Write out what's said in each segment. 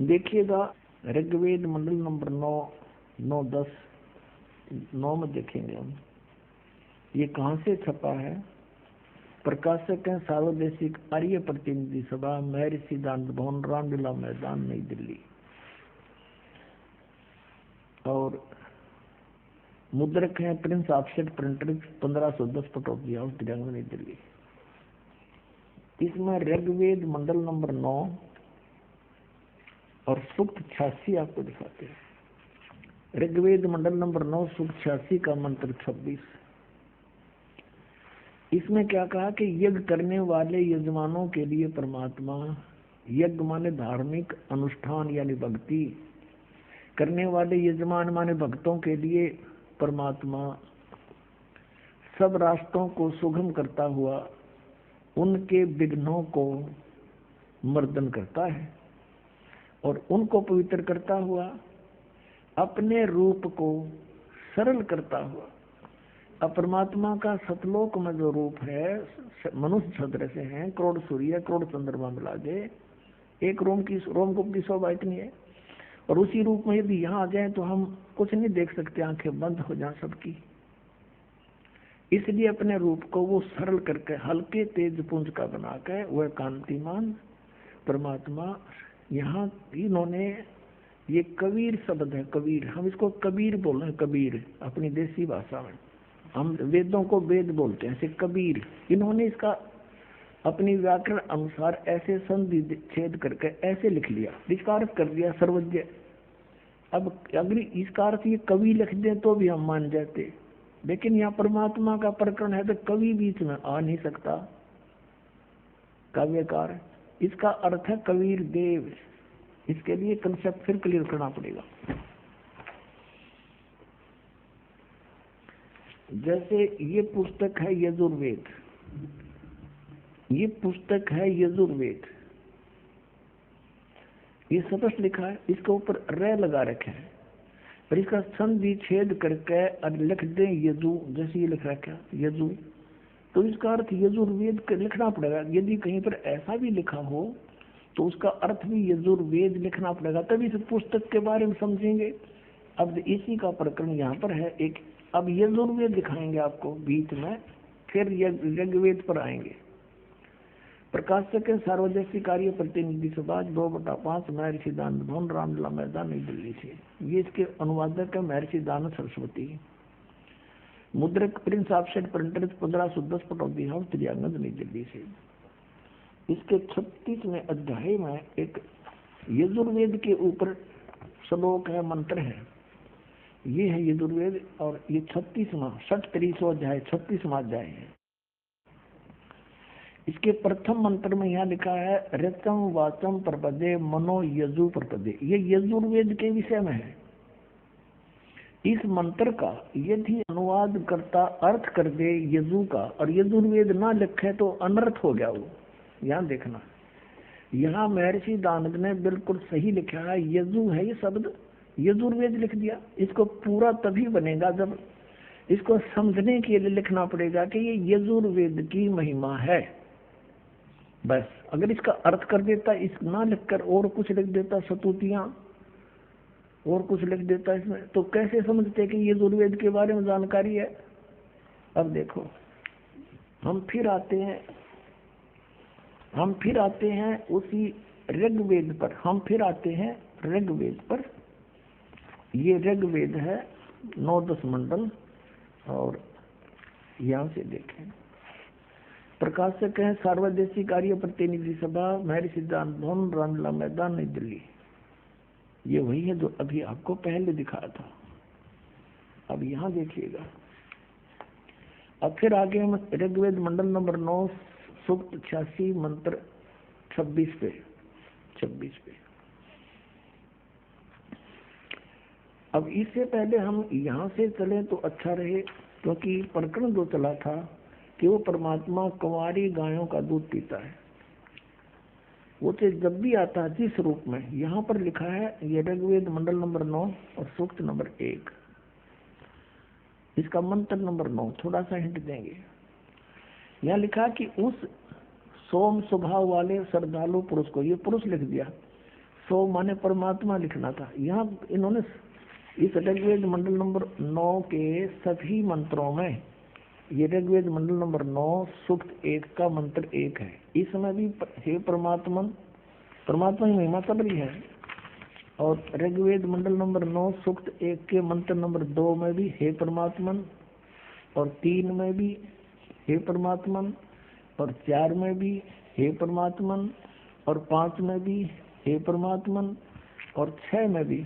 देखिएगा ऋग्वेद मंडल नंबर 9, 9, 10, 9 में देखेंगे हम। ये कहाँ से छपा है? प्रकाशक है सार्वदेशिक आर्य प्रतिनिधि सभा, महर्षि सिद्धांत भवन, रामलीला मैदान, नई दिल्ली। और मुद्रक है Prince offset printer, 1510 Pataudi house, तिरंगा, नई दिल्ली। इसमें ऋग्वेद मंडल नंबर 9 और सूक्त 86 आपको दिखाते हैं। ऋग्वेद मंडल नंबर 9 सूक्त 86 का मंत्र 26। इसमें क्या कहा कि यज्ञ करने वाले यजमानों के लिए परमात्मा, यज्ञ माने धार्मिक अनुष्ठान यानी भक्ति करने वाले यजमान माने भक्तों के लिए परमात्मा सब रास्तों को सुगम करता हुआ उनके विघ्नों को मर्दन करता है और उनको पवित्र करता हुआ अपने रूप को सरल करता हुआ। अब परमात्मा का सतलोक में जो रूप है मनुष्य सदृश है, करोड़ सूर्य करोड़ चंद्रमा मिला दे, एक रोमकूप की शोभा इतनी है। और उसी रूप में यदि यहाँ आ जाए तो हम कुछ नहीं देख सकते, आंखें बंद हो जाए सबकी। इसलिए अपने रूप को वो सरल करके हल्के तेज पुंज का बनाकर वह कांतिमान परमात्मा, यहाँ इन्होंने ये कबीर शब्द है, कबीर, हम इसको कबीर बोल रहे हैं, कबीर अपनी देसी भाषा में, हम वेदों को वेद बोलते हैं, ऐसे कबीर। इन्होंने इसका अपनी व्याकरण अनुसार ऐसे संधि छेद करके ऐसे लिख लिया, इसका अर्थ कर दिया सर्वज्ञ। अब अगर इसका अर्थ ये कवि लिख दे तो भी हम मान जाते, लेकिन यहाँ परमात्मा का प्रकरण है तो कवि बीच में आ नहीं सकता, काव्यकार। इसका अर्थ है कबीर देव। इसके लिए कंसेप्ट फिर क्लियर करना पड़ेगा। जैसे ये पुस्तक है यजुर्वेद, ये पुस्तक है यजुर्वेद, ये स्पष्ट लिखा है, इसके ऊपर र लगा रखे है और इसका संधि छेद करके लिख दे यजु, जैसे ये लिख रखा है यजु, तो इसका अर्थ यजुर्वेद लिखना पड़ेगा। यदि कहीं पर ऐसा भी लिखा हो तो उसका अर्थ भी यजुर्वेद लिखना पड़ेगा, तभी इस पुस्तक के बारे में समझेंगे। अब इसी का प्रकरण यहाँ पर है एक। अब यजुर्वेद दिखाएंगे आपको बीच में, फिर ऋग्वेद पर आएंगे। प्रकाशक सार्वजनिक कार्य प्रतिनिधि सभा 2/5 महर्षि सिद्धांत भवन, रामलीला मैदान, नई दिल्ली से। ये इसके अनुवादक है महर्षि सिद्धांत सरस्वती। मुद्रक Prince offset printer, 1510 Pataudi house, तिरंगा, नई दिल्ली से। इसके 36वें अध्याय में एक यजुर्वेद के ऊपर श्लोक है, मंत्र है। ये है यजुर्वेद और ये 36वां 63वां अध्याय 36वां अध्याय है। इसके प्रथम मंत्र में यहाँ लिखा है ऋतम वाचम प्रपदे मनो यजु प्रपदे। ये यजुर्वेद के विषय में है। इस मंत्र का यदि अनुवाद करता अर्थ कर दे यजु का और यजुर्वेद ना लिखे तो अनर्थ हो गया वो। यहाँ देखना, यहाँ महर्षि दानव ने बिल्कुल सही लिखा है, यजु है ये शब्द, यजुर्वेद लिख दिया। इसको पूरा तभी बनेगा जब इसको समझने के लिए लिखना पड़ेगा कि ये यजुर्वेद की महिमा है। बस अगर इसका अर्थ कर देता, इस ना लिखकर और कुछ लिख देता, सतुतियां और कुछ लिख देता इसमें, तो कैसे समझते कि यजुर्वेद के बारे में जानकारी है। अब देखो हम फिर आते हैं उसी ऋग्वेद पर, हम फिर आते हैं ऋग्वेद पर। ये ऋग्वेद है 9-10 मंडल और यहाँ से देखें। प्रकाशक है सार्वदेशिक कार्य प्रतिनिधि सभा, महर्षि सिद्धांत भवन, रामलीला मैदान, नई दिल्ली। ये वही है जो अभी आपको पहले दिखाया था। अब यहाँ देखिएगा, अब फिर आगे हम ऋग्वेद मंडल नंबर 9 सूक्त 86 मंत्र 26 पे। अब इससे पहले हम यहाँ से चले तो अच्छा रहे, क्योंकि प्रकरण जो चला था कि वो परमात्मा कुंवारी गायों का दूध पीता है। वो तो जब भी आता है जिस रूप में, यहाँ पर लिखा है ये ऋग्वेद मंडल नंबर 9 और सूक्त नंबर 1, इसका मंत्र नंबर 9। थोड़ा सा हिंट देंगे। यहाँ लिखा कि उस सोम स्वभाव वाले श्रद्धालु पुरुष को, ये पुरुष लिख दिया, 100 माने परमात्मा लिखना था। यहाँ इन्होंने इस ऋग्वेद मंडल नंबर 9 के सभी मंत्रों में, ये ऋग्वेद मंडल नंबर 9 सूक्त 1 का मंत्र 1 है, इसमें भी हे परमात्मा, परमात्मा की महिमा चल रही है। और ऋग्वेद मंडल नंबर 9 सूक्त 1 के मंत्र नंबर 2 में भी हे परमात्मा, और 3 में भी हे परमात्मा, और 4 में भी हे परमात्मा, और 5 में भी हे परमात्मा, और 6 में भी।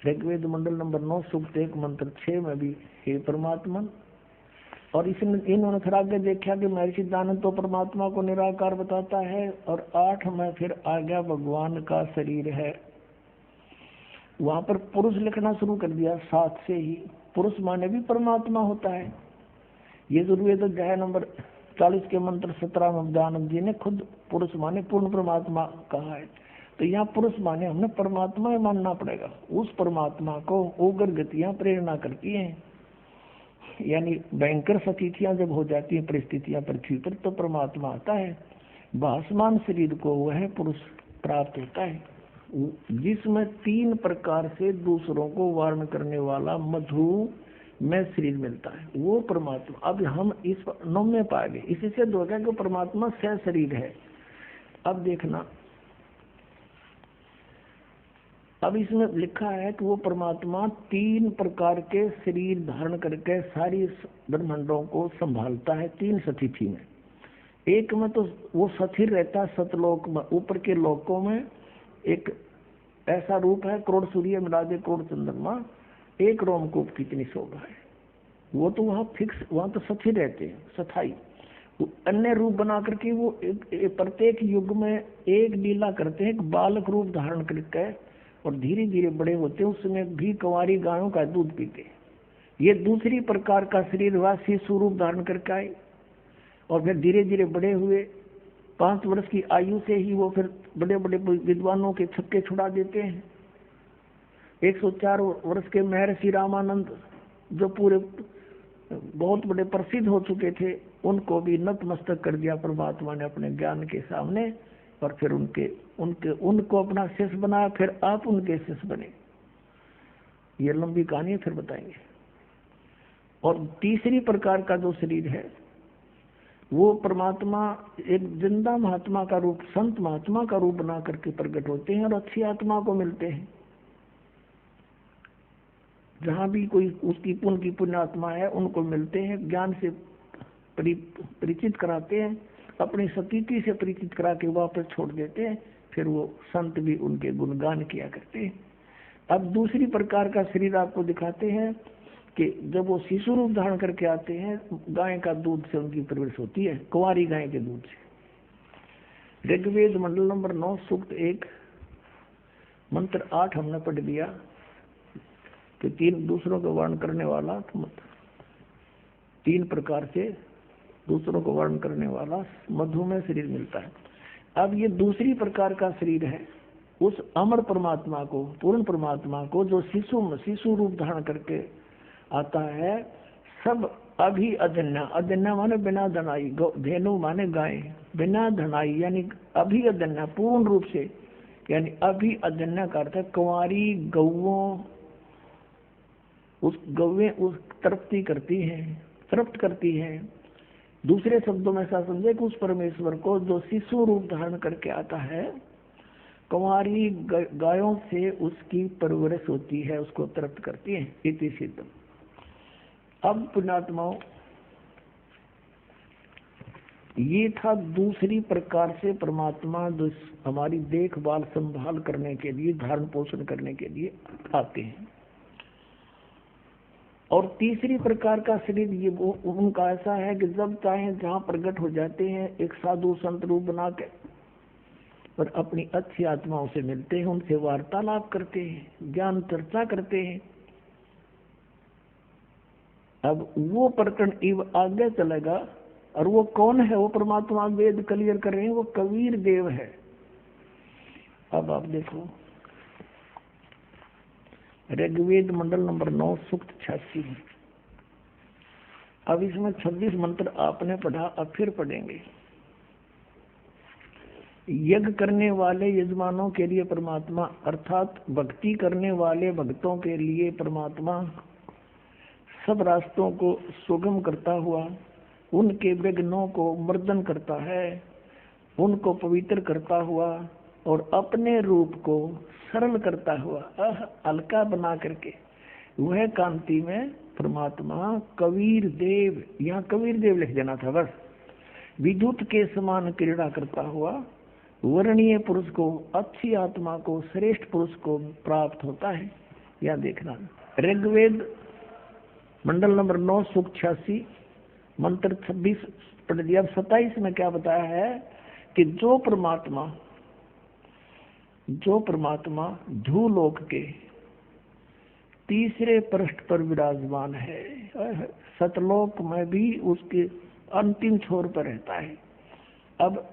ऋग्वेद मंडल नंबर 9 सूक्त 1 मंत्र 6 में भी हे परमात्मा। और इसमें इन्होंने फिर आगे देखा कि महर्षि दानव तो परमात्मा को निराकार बताता है, और 8 में फिर आ गया भगवान का शरीर है। वहां पर पुरुष लिखना शुरू कर दिया 7 से ही। पुरुष माने भी परमात्मा होता है। ये यजुर्वेद अध्याय नंबर 40 के मंत्र 17 में दानव जी ने खुद पुरुष माने पूर्ण परमात्मा कहा है। तो यहाँ पुरुष माने हमने परमात्मा ही मानना पड़ेगा। उस परमात्मा को उग्र गतियां प्रेरणा करती हैं, यानी भयंकर स्थितियां जब हो जाती हैं परिस्थितियां पृथ्वी पर, तो परमात्मा आता है। भासमान शरीर को वह पुरुष प्राप्त होता है, जिसमें 3 प्रकार से दूसरों को वारण करने वाला मधु में शरीर मिलता है, वो परमात्मा। अब हम इस 9 में पाए गए, इसी से दो कि परमात्मा सह शरीर है। अब देखना, अब इसमें लिखा है कि वो परमात्मा 3 प्रकार के शरीर धारण करके सारी ब्रह्मांडों को संभालता है 3 स्थिति में। एक में तो वो स्थिर रहता है सतलोक में, ऊपर के लोकों में एक ऐसा रूप है, करोड़ सूर्य मिला दे करोड़ चंद्रमा, 1 रोमकूप कितनी शोभा है। वो तो वहाँ फिक्स, वहाँ तो स्थिर रहते हैं, स्थायी। अन्य रूप बना करके वो प्रत्येक युग में एक लीला करते हैं, एक बालक रूप धारण करके, और धीरे धीरे बड़े होते हैं। उसमें भी कुंवारी गायों का दूध पीते हैं। ये दूसरी प्रकार का शरीर हुआ, शिशु रूप धारण करके आए, और फिर धीरे धीरे बड़े हुए। 5 वर्ष की आयु से ही वो फिर बड़े बड़े विद्वानों के छक्के छुड़ा देते हैं। 104 वर्ष के महर्षि रामानंद, जो पूरे बहुत बड़े प्रसिद्ध हो चुके थे, उनको भी नतमस्तक कर दिया परमात्मा ने अपने ज्ञान के सामने, और फिर उनको अपना शिष्य बनाया, फिर आप उनके शिष्य बने। ये लंबी कहानी है, फिर बताएंगे। और तीसरी प्रकार का जो शरीर है, वो परमात्मा एक जिंदा महात्मा का रूप, संत महात्मा का रूप बना करके प्रकट होते हैं, और अच्छी आत्मा को मिलते हैं। जहाँ भी कोई उसकी पुण्य आत्मा है, उनको मिलते हैं, ज्ञान से परिचित कराते हैं, अपनी स्थिति से परिचित करा के वापस छोड़ देते हैं। फिर वो संत भी उनके गुणगान किया करते हैं। अब दूसरी प्रकार का शरीर आपको दिखाते हैं कि जब वो शिशु रूप धारण करके आते हैं, गाय का दूध से उनकी परवरिश होती है, कुंवारी गाय के दूध से। ऋग्वेद मंडल नंबर 9 सूक्त 1 मंत्र 8 हमने पढ़ दिया कि 3 दूसरों को वर्ण करने वाला, 3 प्रकार से दूसरों को वर्ण करने वाला मधु में शरीर मिलता है। अब ये दूसरी प्रकार का शरीर है, उस अमर परमात्मा को, पूर्ण परमात्मा को, जो शिशु रूप धारण करके आता है। सब अभी अजन्या, अजन्या माने बिना धनाई, धेनु माने गाय, बिना धनाई यानी अभी अजन्या, पूर्ण रूप से, यानी अभी अजन्या का अर्थ है कुंवारी गौओं, उस गौएं उस तृप्ति करती हैं, तृप्त करती हैं। दूसरे शब्दों में ऐसा समझे कि उस परमेश्वर को जो शिशु रूप धारण करके आता है, कुंवारी गायों से उसकी परवरिश होती है, उसको तृप्त करती है, इति सिद्ध। अब पुण्यात्माओं, ये था दूसरी प्रकार से परमात्मा जो हमारी देखभाल संभाल करने के लिए, धारण पोषण करने के लिए आते हैं। और तीसरी प्रकार का शरीर ये वो उनका ऐसा है कि जब चाहे जहाँ प्रकट हो जाते हैं, एक साधु संत रूप बना के, और अपनी अच्छी आत्माओं से मिलते हैं, उनसे वार्तालाप करते हैं, ज्ञान चर्चा करते हैं। अब वो प्रकरण आगे चलेगा, और वो कौन है? वो परमात्मा वेद क्लियर कर रहे हैं, वो कबीर देव है। अब आप देखो, ऋग्वेद मंडल नंबर 9 सूक्त 86। अब इसमें 26 मंत्र आपने पढ़ा, अब फिर पढ़ेंगे। यज्ञ करने वाले यजमानों के लिए परमात्मा, अर्थात भक्ति करने वाले भक्तों के लिए परमात्मा सब रास्तों को सुगम करता हुआ उनके विघ्नों को मर्दन करता है, उनको पवित्र करता हुआ और अपने रूप को सरल करता हुआ हल्का बना करके वह कांति में परमात्मा कबीर देव, यहाँ कबीर देव लिख देना था बस, विद्युत के समान क्रीड़ा करता हुआ वर्णीय पुरुष को, अच्छी आत्मा को, श्रेष्ठ पुरुष को प्राप्त होता है। यहाँ देखना ऋग्वेद मंडल नंबर 9 सूक्त 86 मंत्र 26 पढ़ दिया। अब 27 में क्या बताया है कि जो परमात्मा धूलोक के तीसरे पृष्ठ पर विराजमान है, सतलोक में भी उसके अंतिम छोर पर रहता है। अब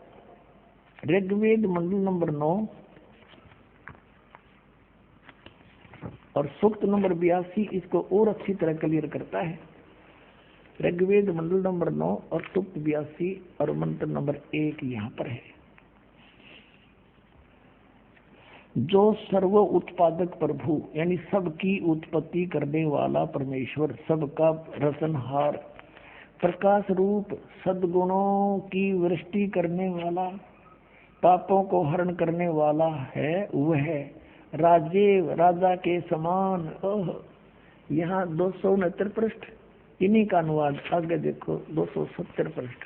ऋग्वेद मंडल नंबर 9 और सूक्त नंबर 82 इसको और अच्छी तरह क्लियर करता है। ऋग्वेद मंडल नंबर 9 और सूक्त 82 और मंत्र नंबर 1 यहाँ पर है। जो सर्व उत्पादक प्रभु यानी सबकी उत्पत्ति करने वाला परमेश्वर, सबका रचनहार, प्रकाश रूप, सद्गुणों की वृष्टि करने वाला, पापों को हरण करने वाला है, वह राजेव राजा के समान। यहाँ 269 पृष्ठ इन्हीं का अनुवाद, आगे देखो 270 पृष्ठ।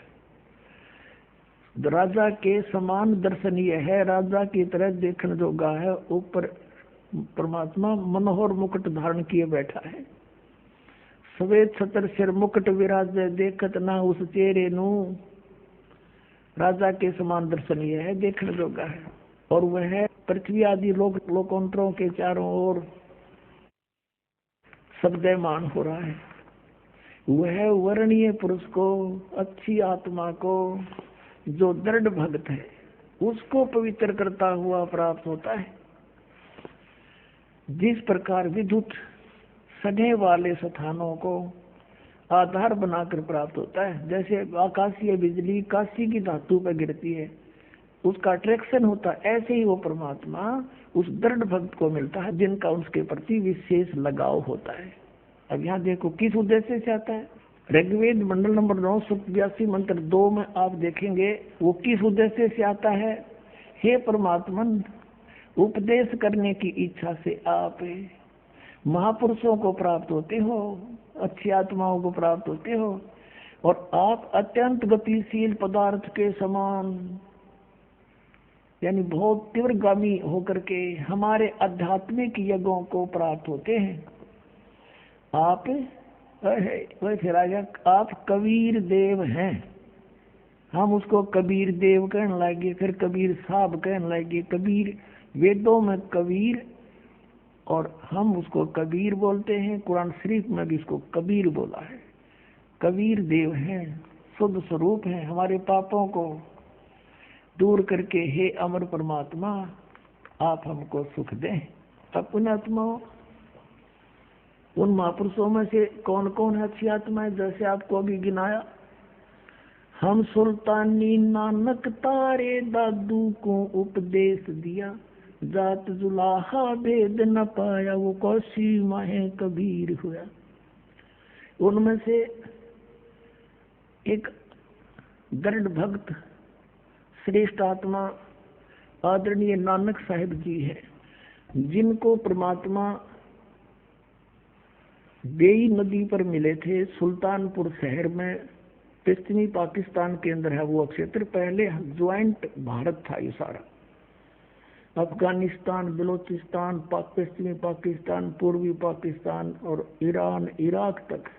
राजा के समान दर्शनीय है, राजा की तरह देखने जोगा है। ऊपर परमात्मा मनोहर मुकुट धारण किए बैठा है, सवेद छतर सिर मुकुट विराज, देखत ना उस चेहरे नू। राजा के समान दर्शनीय है, देखने जोगा है, और वह पृथ्वी आदि लोकांतरों के चारों ओर शब्दमान हो रहा है। वह वर्णीय पुरुष को, अच्छी आत्मा को, जो दृढ़ भक्त है उसको पवित्र करता हुआ प्राप्त होता है। जिस प्रकार विद्युत सने वाले स्थानों को आधार बनाकर प्राप्त होता है, जैसे आकाशीय बिजली काशी की धातु पर गिरती है, उसका अट्रैक्शन होता है, ऐसे ही वो परमात्मा उस दृढ़ भक्त को मिलता है जिनका उसके प्रति विशेष लगाव होता है। अब यहाँ देखो किस उद्देश्य से आता है। ऋग्वेद मंडल नंबर 9 सूक्त 82 मंत्र 2 में आप देखेंगे वो किस उद्देश्य से आता है। हे परमात्मा, उपदेश करने की इच्छा से आप महापुरुषों को प्राप्त होते हो, अच्छी आत्माओं को प्राप्त होते हो, और आप अत्यंत गतिशील पदार्थ के समान यानी बहुत तीव्रगामी होकर के हमारे आध्यात्मिक यज्ञों को प्राप्त होते हैं। आप वैसे राजा, आप कबीर देव हैं। हम उसको कबीर देव कहने लगे, फिर कबीर साहब कहने लगे। कबीर वेदों में कबीर, और हम उसको कबीर बोलते हैं। कुरान शरीफ में भी इसको कबीर बोला है। कबीर देव हैं, शुद्ध स्वरूप हैं, हमारे पापों को दूर करके हे अमर परमात्मा आप हमको सुख दें। अपने आत्माओं, उन महापुरुषों में से कौन कौन है अच्छी आत्माएं, जैसे आपको अभी गिनाया। हम सुल्तानी नानक तारे दादू को उपदेश दिया, जात जुलाहा भेद न पाया, वो कौशी माहे कबीर हुआ। उनमें से एक दृढ़ भक्त श्रेष्ठ आत्मा आदरणीय नानक साहिब जी है, जिनको परमात्मा बेई नदी पर मिले थे, सुल्तानपुर शहर में, पश्चिमी पाकिस्तान के अंदर है वो क्षेत्र। पहले ज्वाइंट भारत था ये सारा, अफगानिस्तान, बलोचिस्तान, पश्चिमी पाकिस्तान, पूर्वी पाकिस्तान और ईरान, इराक तक,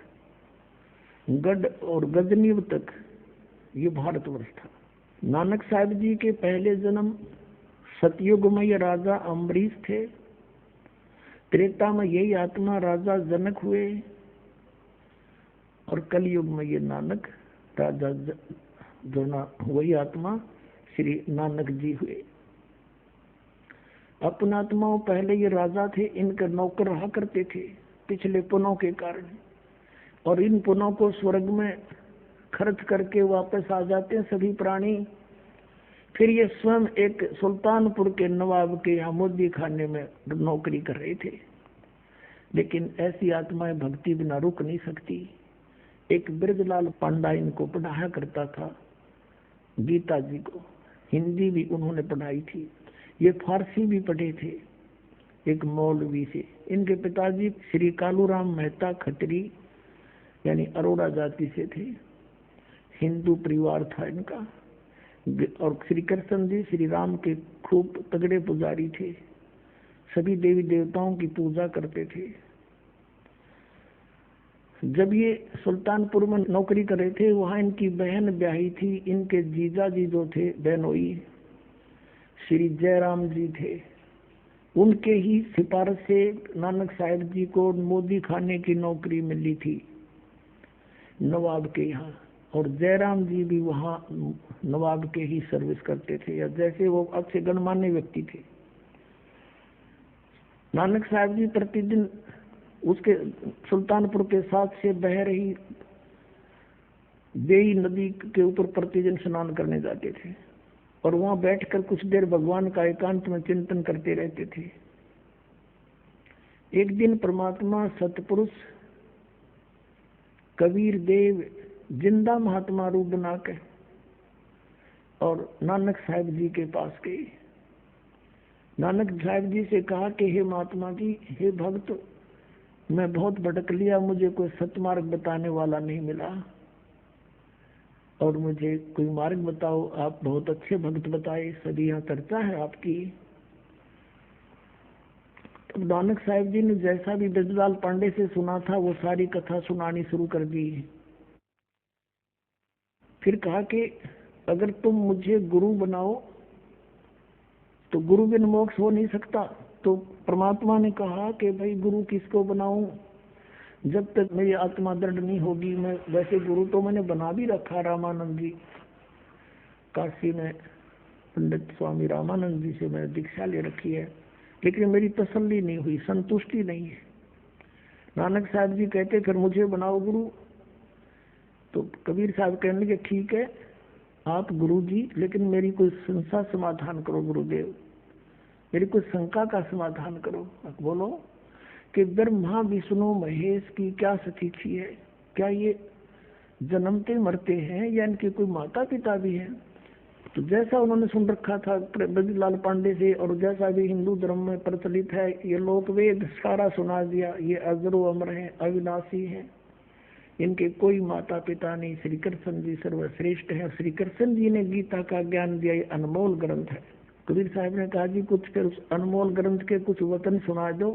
गढ़ और गजनीव तक ये भारतवर्ष था। नानक साहिब जी के पहले जन्म सतयुग में ये राजा अम्बरीश थे, त्रेता में यही आत्मा राजा जनक हुए, और कलयुग में ये नानक राजा जोना वही आत्मा श्री नानक जी हुए। अपने आत्माओं पहले ये राजा थे, इनके नौकर रहा करते थे पिछले पुनों के कारण, और इन पुनों को स्वर्ग में खर्च करके वापस आ जाते हैं सभी प्राणी। फिर ये स्वयं एक सुल्तानपुर के नवाब के यहाँ मोदी खाने में नौकरी कर रहे थे। लेकिन ऐसी आत्माएं भक्ति बिना रुक नहीं सकती। एक ब्रजलाल पांडा इनको पढ़ाया करता था, गीता जी को। हिंदी भी उन्होंने पढ़ाई थी, ये फारसी भी पढ़े थे एक मौलवी से। इनके पिताजी श्री कालूराम मेहता खत्री यानी अरोड़ा जाति से थे, हिंदू परिवार था इनका। और श्री कृष्ण जी श्री राम के खूब तगड़े पुजारी थे, सभी देवी देवताओं की पूजा करते थे। जब ये सुल्तानपुर में नौकरी कर रहे थे, वहां इनकी बहन ब्याही थी। इनके जीजा जी जो थे बहनोई श्री जयराम जी थे, उनके ही सिफारिश से नानक साहब जी को मोदी खाने की नौकरी मिली थी नवाब के यहाँ। और जयराम जी भी वहाँ नवाब के ही सर्विस करते थे, या जैसे वो अच्छे गणमान्य व्यक्ति थे। नानक साहब जी प्रतिदिन उसके सुल्तानपुर के साथ से बह रही बेई नदी के ऊपर प्रतिदिन स्नान करने जाते थे और वहां बैठकर कुछ देर भगवान का एकांत में चिंतन करते रहते थे। एक दिन परमात्मा सतपुरुष कबीर देव जिंदा महात्मा रूप बनाकर और नानक साहब जी के पास गए। नानक साहब जी से कहा कि हे महात्मा जी, हे भक्त, मैं बहुत भटक लिया, मुझे कोई सतमार्ग बताने वाला नहीं मिला और मुझे कोई मार्ग बताओ। आप बहुत अच्छे भक्त बताए, सभी यहाँ चर्चा है आपकी। तो नानक साहब जी ने जैसा भी ब्रजलाल पांडे से सुना था वो सारी कथा सुनानी शुरू कर दी। फिर कहा कि अगर तुम मुझे गुरु बनाओ तो गुरु बिन मोक्ष हो नहीं सकता। तो परमात्मा ने कहा कि भाई गुरु किसको बनाऊं, जब तक मेरी आत्मा दृढ़ नहीं होगी। मैं वैसे गुरु तो मैंने बना भी रखा, रामानंद जी काशी में पंडित स्वामी रामानंद जी से मैंने दीक्षा ले रखी है, लेकिन मेरी तसल्ली नहीं हुई, संतुष्टि नहीं है। नानक साहब जी कहते फिर मुझे बनाओ गुरु। तो कबीर साहब कहने लगे ठीक है आप गुरु जी, लेकिन मेरी कोई शंका समाधान करो गुरुदेव, मेरी कोई शंका का समाधान करो। बोलो कि ब्रह्मा विष्णु महेश की क्या स्थिति है, क्या ये जन्मते मरते हैं या इनके कोई माता पिता भी हैं? तो जैसा उन्होंने सुन रखा था ब्रजलाल पांडे से और जैसा भी हिंदू धर्म में प्रचलित है, ये लोक वेद सारा सुना दिया। ये अजरो अमर है, अविनाशी है, इनके कोई माता पिता नहीं, श्री कृष्ण जी सर्वश्रेष्ठ है। श्री कृष्ण जी ने गीता का ज्ञान दिया, ये अनमोल ग्रंथ है। कबीर साहब ने कहा जी कुछ फिर उस अनमोल ग्रंथ के कुछ वचन सुना दो।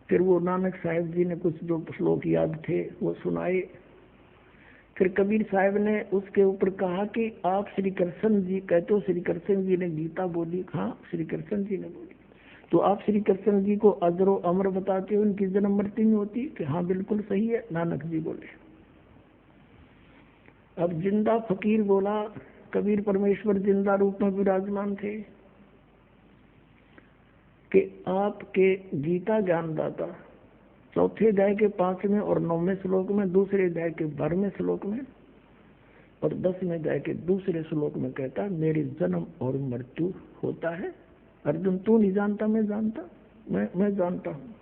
फिर वो नानक साहब जी ने कुछ जो श्लोक याद थे वो सुनाए। फिर कबीर साहब ने उसके ऊपर कहा कि आप श्री कृष्ण जी कहते हो, श्री कृष्ण जी ने गीता बोली। हाँ श्री कृष्ण जी ने बोली। तो आप श्री कृष्ण जी को अजरो अमर बताते हो, उनकी जन्म मृत्यु नहीं होती? कि हाँ बिल्कुल सही है, नानक जी बोले। अब जिंदा फकीर बोला, कबीर परमेश्वर जिंदा रूप में विराजमान थे कि आपके गीता ज्ञानदाता चौथे अध्याय के 5वें और 9वें श्लोक में, दूसरे अध्याय के 12वें श्लोक में और 10वें अध्याय के दूसरे श्लोक में कहता है मेरे जन्म और मृत्यु होता है। अर्जुन तू नहीं जानता, मैं जानता, मैं जानता हूँ।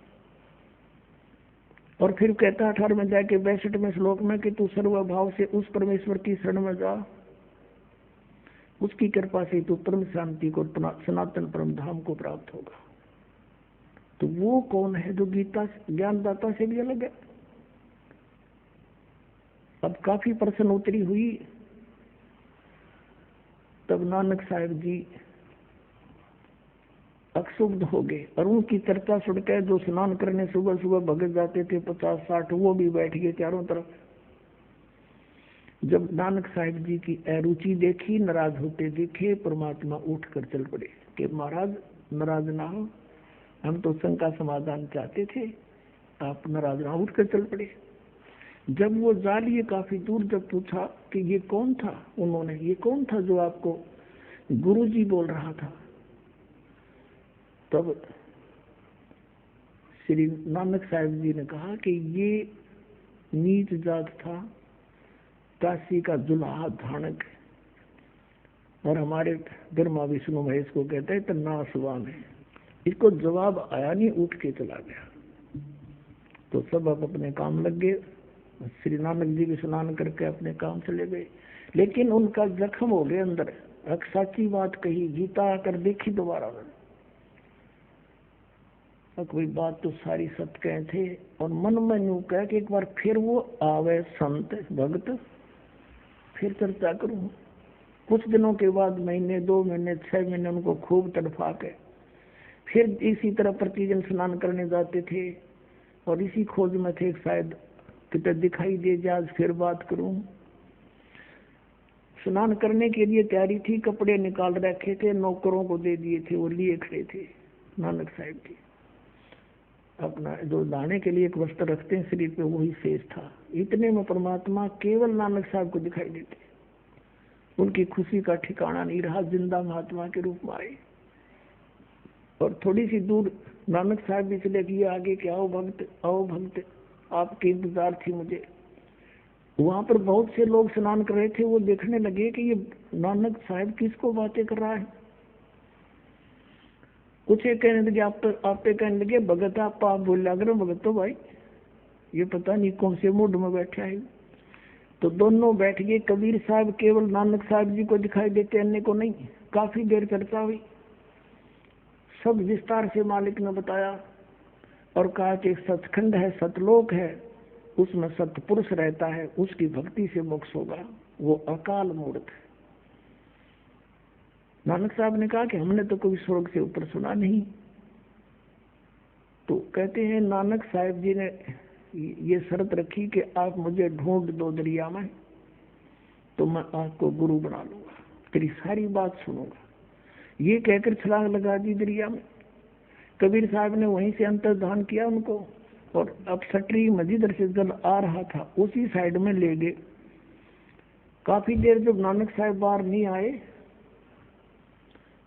और फिर कहता है 18वें अध्याय के 62वें श्लोक में कि तू सर्वभाव से उस परमेश्वर की शरण में जा, उसकी कृपा से तू परम शांति को, सनातन परम धाम को प्राप्त होगा। तो वो कौन है जो गीता ज्ञानदाता से भी अलग है? अब काफी प्रश्नोत्तरी हुई। तब नानक साहब जी अक्षुब्ध हो गए और उनकी चर्चा सुनकर जो स्नान करने सुबह सुबह भगत जाते थे 50-60 वो भी बैठ गए चारों तरफ। जब नानक साहब जी की अरुचि देखी, नाराज होते देखे, परमात्मा उठ कर चल पड़े कि महाराज नाराज ना हो, हम तो शंका समाधान चाहते थे, आप नाराज ना। उठ कर चल पड़े। जब वो जा लिए काफी दूर, जब पूछा कि ये कौन था, उन्होंने ये कौन था जो आपको गुरुजी बोल रहा था, तब श्री नानक साहब जी ने कहा कि ये नीच जात था, काशी का जुलाहा धानक, और हमारे ब्रह्मा विष्णु महेश को कहते हैं तो नासवान है। इसको जवाब आया नहीं, उठ के चला गया। तो सब अब अपने काम लग गए। श्री नानक जी भी स्नान करके अपने काम चले गए, लेकिन उनका जख्म हो गया अंदर। एक सच्ची बात कही, गीता आकर देखी दोबारा। कोई बात तो सारी सत्य कहे थे, और मन में यूं कह कि एक बार फिर वो आवे संत भक्त, फिर चर्चा करूं। कुछ दिनों के बाद, महीने 2 महीने 6 महीने उनको खूब तड़फा के फिर इसी तरह प्रतिदिन स्नान करने जाते थे, और इसी खोज में थे शायद कितने दिखाई दे जाए, आज फिर बात करूं। स्नान करने के लिए तैयारी थी, कपड़े निकाल रखे थे, नौकरों को दे दिए थे, वो लिए खड़े थे। नानक साहब जी अपना जो दाने के लिए एक वस्त्र रखते हैं शरीर पे, वही शेष था। इतने में परमात्मा केवल नानक साहब को दिखाई देते। उनकी खुशी का ठिकाना नहीं रहा, जिंदा महात्मा के रूप में आए। और थोड़ी सी दूर नानक साहब भी चले गए आगे कि आओ भक्त, आओ भक्त, आपके इंतजार थी मुझे। वहां पर बहुत से लोग स्नान कर रहे थे, वो देखने लगे कि ये नानक साहब किसको बातें कर रहा है। कुछ एक कहने लगे आप पे कहने लगे भगत आप बोल अगर भगत तो भाई ये पता नहीं कौन से मूड में बैठा है। तो दोनों बैठ गए। कबीर साहब केवल नानक साहब जी को दिखाई देते, अन्य को नहीं। काफी देर चर्चा हुई, सब विस्तार से मालिक ने बताया और कहा कि सचखंड है, सतलोक है, उसमें सतपुरुष रहता है, उसकी भक्ति से मोक्ष होगा, वो अकाल मूर्त है। नानक साहब ने कहा कि हमने तो कोई स्वर्ग से ऊपर सुना नहीं। तो कहते हैं नानक साहब जी ने ये शर्त रखी कि आप मुझे ढूंढ दो दरिया में, तो मैं आपको गुरु बना लूंगा, तेरी सारी बात सुनूंगा। ये कहकर छलांग लगा दी दरिया में। कबीर साहब ने वहीं से अंतर्धान किया उनको, और अब सटरी मजिदर से जल आ रहा था, उसी साइड में ले गए। काफी देर जब नानक साहब बाहर नहीं आए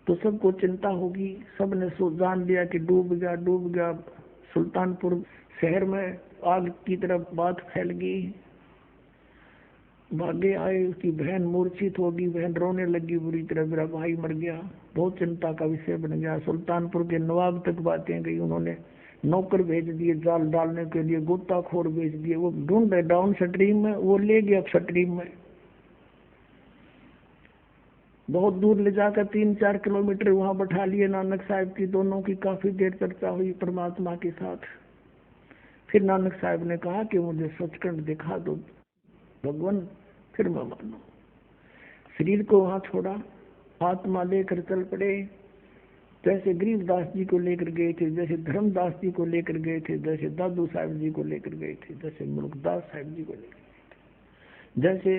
तो सबको चिंता होगी। सबने जान लिया कि डूब गया। सुल्तानपुर शहर में आग की तरफ बात फैल गई। भागे आए, उसकी बहन मूर्छित होगी, बहन रोने लगी बुरी तरह, मेरा भाई मर गया। बहुत चिंता का विषय बन गया। सुल्तानपुर के नवाब तक बातें गई। उन्होंने नौकर भेज दिए जाल डालने के लिए, गोताखोर भेज दिए। वो ढूंढ रहे डाउन स्ट्रीम में, वो ले गया स्ट्रीम में। बहुत दूर ले जाकर 3-4 किलोमीटर वहां बैठा लिए नानक साहब की। दोनों की काफी देर चर्चा हुई परमात्मा के साथ। फिर नानक साहब ने कहा कि मुझे सचखंड दिखा दो भगवान, फिर मैं मानू। शरीर को वहां छोड़ा, आत्मा लेकर चल पड़े। जैसे गरीबदास जी को लेकर गए थे, जैसे धर्मदास जी को लेकर गए थे, जैसे दादू साहब जी को लेकर गए थे, जैसे मुल्कदास साहब जी को लेकर गए थे, जैसे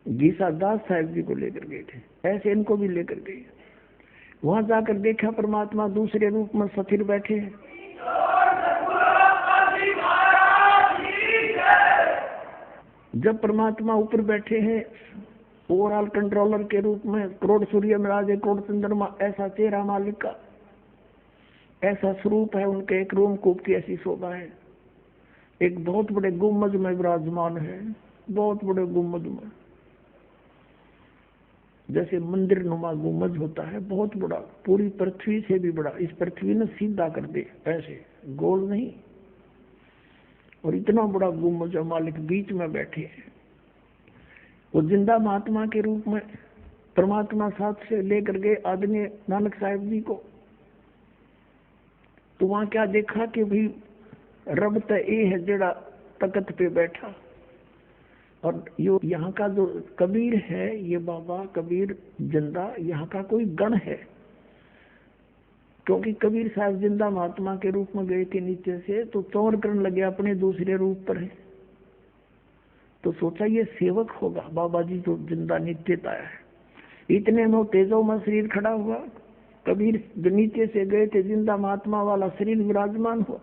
गीसा दास साहब जी को लेकर गए थे, ऐसे इनको भी लेकर गए। वहां जाकर देखा परमात्मा दूसरे रूप में सथिर बैठे हैं। जब परमात्मा ऊपर बैठे हैं ओवरऑल कंट्रोलर के रूप में, करोड़ सूर्य महाराज, करोड़ चंद्रमा, ऐसा चेहरा मालिक का, ऐसा स्वरूप है उनके। एक रोमकूप की ऐसी शोभा है। एक बहुत बड़े गुम्बद में विराजमान है, बहुत बड़े गुम्बद में, जैसे मंदिर नुमा गुम्बद होता है, बहुत बड़ा, पूरी पृथ्वी से भी बड़ा। इस पृथ्वी ने सीधा कर दे, ऐसे गोल नहीं। और इतना बड़ा गुम्बद मालिक बीच में बैठे हैं। वो जिंदा महात्मा के रूप में परमात्मा साथ से लेकर गए आदमी नानक साहब जी को। तो वहां क्या देखा कि भाई रब तो ये है जड़ा तकत पे बैठा। और यो यहाँ का जो कबीर है, ये बाबा कबीर जिंदा यहाँ का कोई गण है। क्योंकि कबीर साहब जिंदा महात्मा के रूप में गए थे नीचे से, तो चौर करने लगे अपने दूसरे रूप पर है। तो सोचा ये सेवक होगा बाबा जी जो जिंदा नित्यता है। इतने में तेजो में शरीर खड़ा हुआ। कबीर जो नीचे से गए थे जिंदा महात्मा वाला शरीर विराजमान हुआ,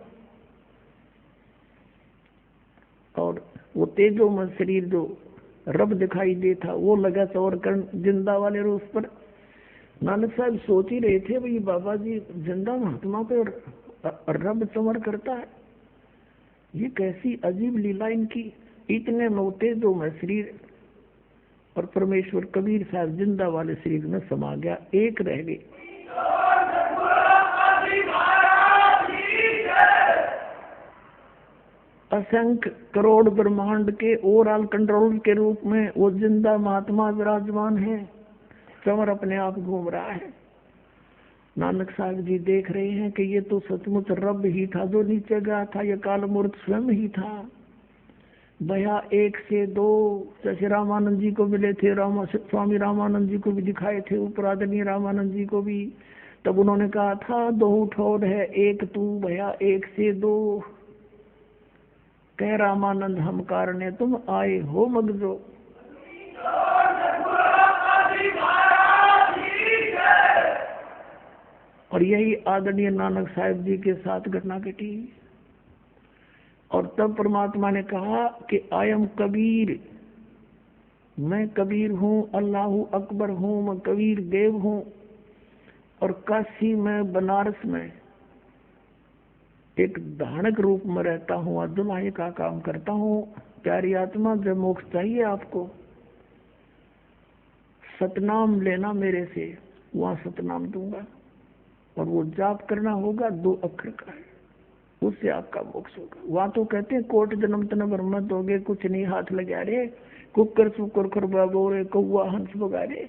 और वो तेजो में शरीर जो रब दिखाई देता वो लगा चौर कर्ण जिंदा वाले रूप पर। नानक साहब सोच ही रहे थे भाई बाबा जी जिंदा महात्मा पे रब चमर करता है, ये कैसी अजीब लीला इनकी। इतने में तेजो में शरीर और परमेश्वर कबीर साहब जिंदा वाले शरीर में समा गया, एक रह गए। असंख्य करोड़ ब्रह्मांड के ओवरऑल कंट्रोल के रूप में वो जिंदा महात्मा विराजमान है, चंवर अपने आप घूम रहा है। नानक साहब जी देख रहे हैं कि ये तो सचमुच रब ही था जो नीचे गया था, ये काल मूर्त स्वयं ही था। भया एक से दो, जैसे रामानंद जी को मिले थे, स्वामी रामानंद जी को भी दिखाए थे, ऊपर आदरणीय रामानंद जी को भी, तब उन्होंने कहा था दो ठोर है एक तू, भया एक से दो। कह रामानंद हम कारणे तुम आए हो मगजो। और यही आदरणीय नानक साहब जी के साथ घटना घटी। और तब परमात्मा ने कहा कि आयम कबीर, मैं कबीर हूँ, अल्लाह अकबर हूँ, मैं कबीर देव हूँ। और काशी में, बनारस में एक धानक रूप में रहता हूँ, अधुनाई का काम करता हूँ। प्यारी आत्मा, जब मोक्ष चाहिए आपको, सतनाम लेना मेरे से, वहां सतनाम दूंगा। और वो जाप करना होगा 2 अक्षर का है, उससे आपका मोक्ष होगा। वहां तो कहते हैं कोट जन्म तन ब्रह्मत हो गए, कुछ नहीं हाथ लगा रे, कुकर सुकर खरबा बोरे, कौआ हंस बगारे।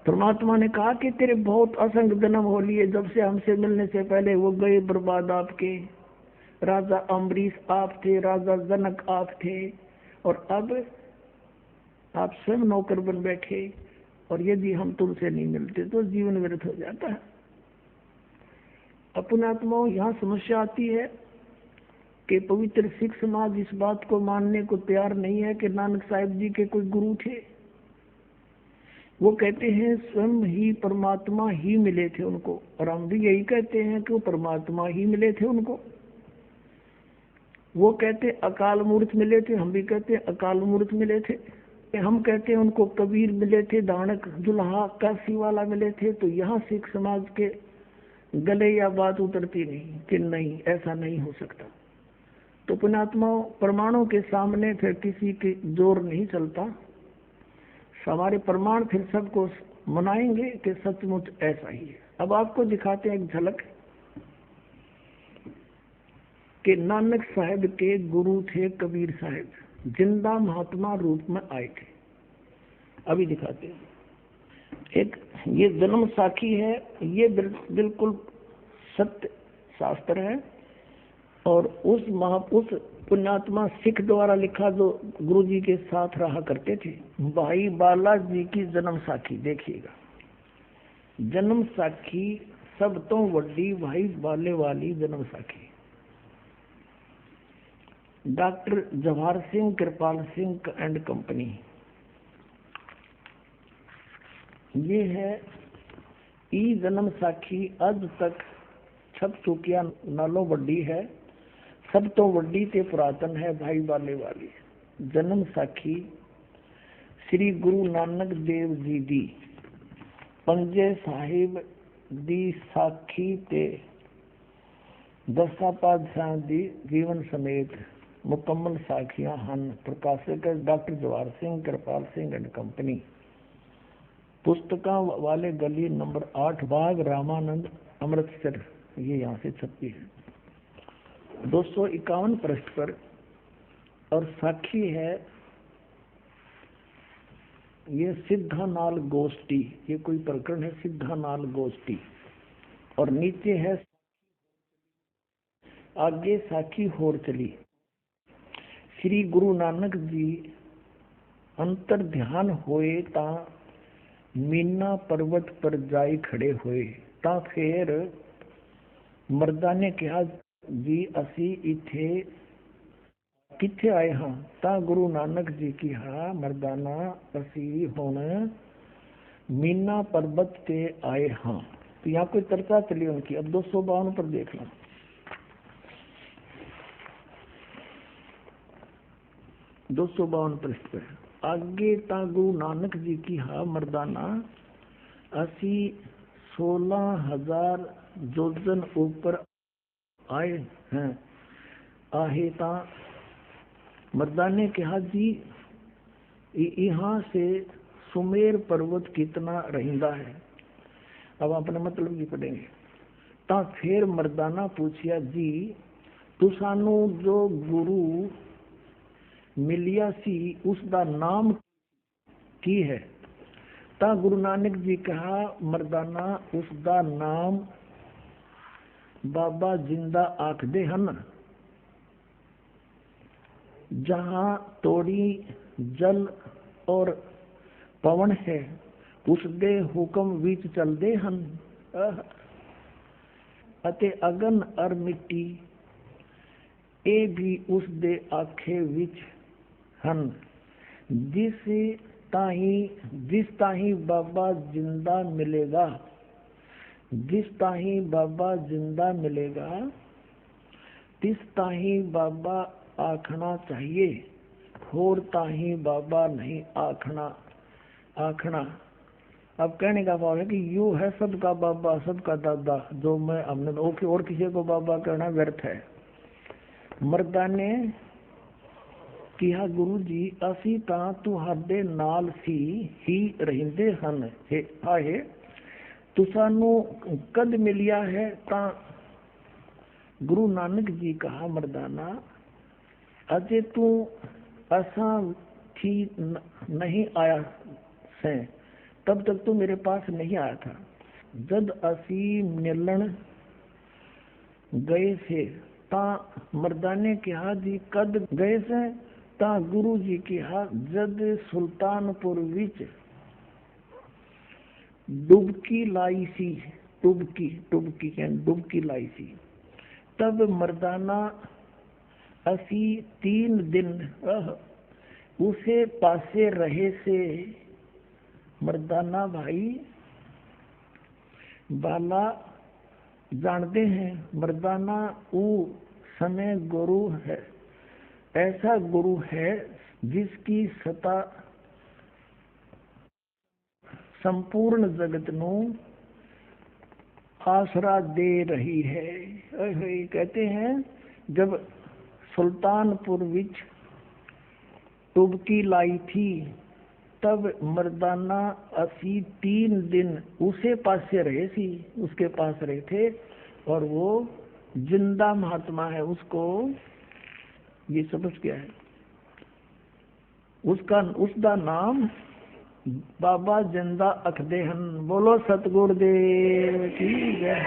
परमात्मा ने कहा कि तेरे बहुत असंख्य जन्म हो लिए, जब से हमसे मिलने से पहले वो गए बर्बाद आपके। राजा अम्बरीश आप थे, राजा जनक आप थे, और अब आप स्वयं नौकर बन बैठे। और यदि हम तुमसे नहीं मिलते तो जीवन व्यर्थ हो जाता है। अपने आत्माओं, यहाँ समस्या आती है कि पवित्र सिख समाज इस बात को मानने को तैयार नहीं है कि नानक साहिब जी के कोई गुरु थे। वो कहते हैं स्वयं ही परमात्मा ही मिले थे उनको, और हम भी यही कहते हैं कि वो परमात्मा ही मिले थे उनको। वो कहते अकाल मूर्त मिले थे, हम भी कहते हैं अकाल मूर्त मिले थे। हम कहते हैं उनको कबीर मिले थे, दानक दुल्हा काशी वाला मिले थे। तो यहाँ सिख समाज के गले या बात उतरती नहीं कि नहीं, ऐसा नहीं हो सकता। तो पुण्यात्माओं, प्रमाणों के सामने फिर किसी के जोर नहीं चलता। हमारे प्रमाण फिर सबको मनाएंगे कि सचमुच ऐसा ही है। अब आपको दिखाते हैं एक झलक कि नानक साहब के गुरु थे कबीर साहब, जिंदा महात्मा रूप में आए थे। अभी दिखाते हैं। एक ये जन्म साखी है, ये बिल्कुल सत्य शास्त्र है। और उस पुण्यात्मा सिख द्वारा लिखा जो गुरु जी के साथ रहा करते थे, भाई बाला जी की जन्म साखी देखिएगा। जन्म साखी सब तो वड्डी भाई बाले वाली जन्म साखी। Doctor Jawahar Singh, Kripal Singh and company, ये है ई जन्म साखी। आज तक छप चुकिया नालो वड्डी है, सब तो वड्डी ते पुरातन है भाई बाले वाली जन्म साखी। श्री गुरु नानक देव जी दी पंजे साहिब दी साखी ते दसा पातशाह दी जीवन समेत मुकम्मल साखियां हन। प्रकाशक doctor Jawahar Singh, Kripal Singh and company. पुस्तकां वाले गली नंबर 8, बाग रामानंद, अमृतसर। ये यहाँ से छपी है 251 पृष्ठ पर। और साखी है ये सिद्धानाल गोष्ठी, ये कोई प्रकरण है सिद्धानाल गोष्ठी। और नीचे है आगे साखी होर चली। श्री गुरु नानक जी अंतर ध्यान होए ता मीना पर्वत पर जाई खड़े होए। ता फिर मर्दा ने कहा जी असी इथे किथे आए हाँ। ता गुरु नानक जी की हा मर्दाना असी हुण मीना पर्वत ते आए हाँ। तो यहाँ कोई चर्चा चली उनकी। अब 252 पर देखना। दो 252 पृष्ठ पर आगे ता गुरु नानक जी की हा मर्दाना असी 16,000 जोजन ऊपर आए हैं। आहे ता मर्दा ने कहा जी यहाँ से सुमेर पर्वत कितना रहिंदा है। अब अपने मतलब की पढ़ेंगे। ता फिर मर्दाना पूछिया जी तुसानू जो गुरु मिलिया सी उसका नाम की है। ता गुरु नानक जी कहा मर्दाना उसका नाम बाबा जिंदा आखदे हन। जहाँ तोड़ी जल और पवन है उसदे हुक्म विच चलदे हन। अते अगन और मिट्टी ए भी उसदे आखे विच हन। जिस ताही बाबा जिंदा मिलेगा, जिस ताही बाबा जिंदा मिलेगा तिस ताही बाबा आखना चाहिए, और ताही बाबा नहीं आखना। अब कहने का भाव है कि यू है सबका बाबा सबका दादा, जो मैं हमने और किसी को बाबा कहना व्यर्थ है। मर्दा ने किया गुरु जी असी तां तुहाडे नाल सी ही रहिंदे हन। आहे तुसानू कद मिलिया है। ता गुरु नानक जी कहा मर्दाना अजे तू असा थी नहीं आया से, तब तक तू मेरे पास नहीं आया था। जद असी मिलन गए से ता मर्दा ने कहा जी कद गए से। ता गुरु जी कहा जद सुल्तानपुर विच डुबकी लाई सी, डुबकी लाई सी। तब मर्दाना असी 3 दिन उसे पासे रहे से। मर्दाना भाई बाला जानते हैं मर्दाना ऊ समय गुरु है, ऐसा गुरु है जिसकी सत्ता संपूर्ण जगत नू आसरा दे रही है। कहते हैं जब सुल्तानपुर विच डुबकी लाई थी तब मर्दाना असी 3 दिन उसे पासे रहे सी, उसके पास रहे थे। और वो जिंदा महात्मा है, उसको ये समझ क्या है, उसका नाम बाबा जिंदा अखदे हन। बोलो सतगुरुदेव की जय।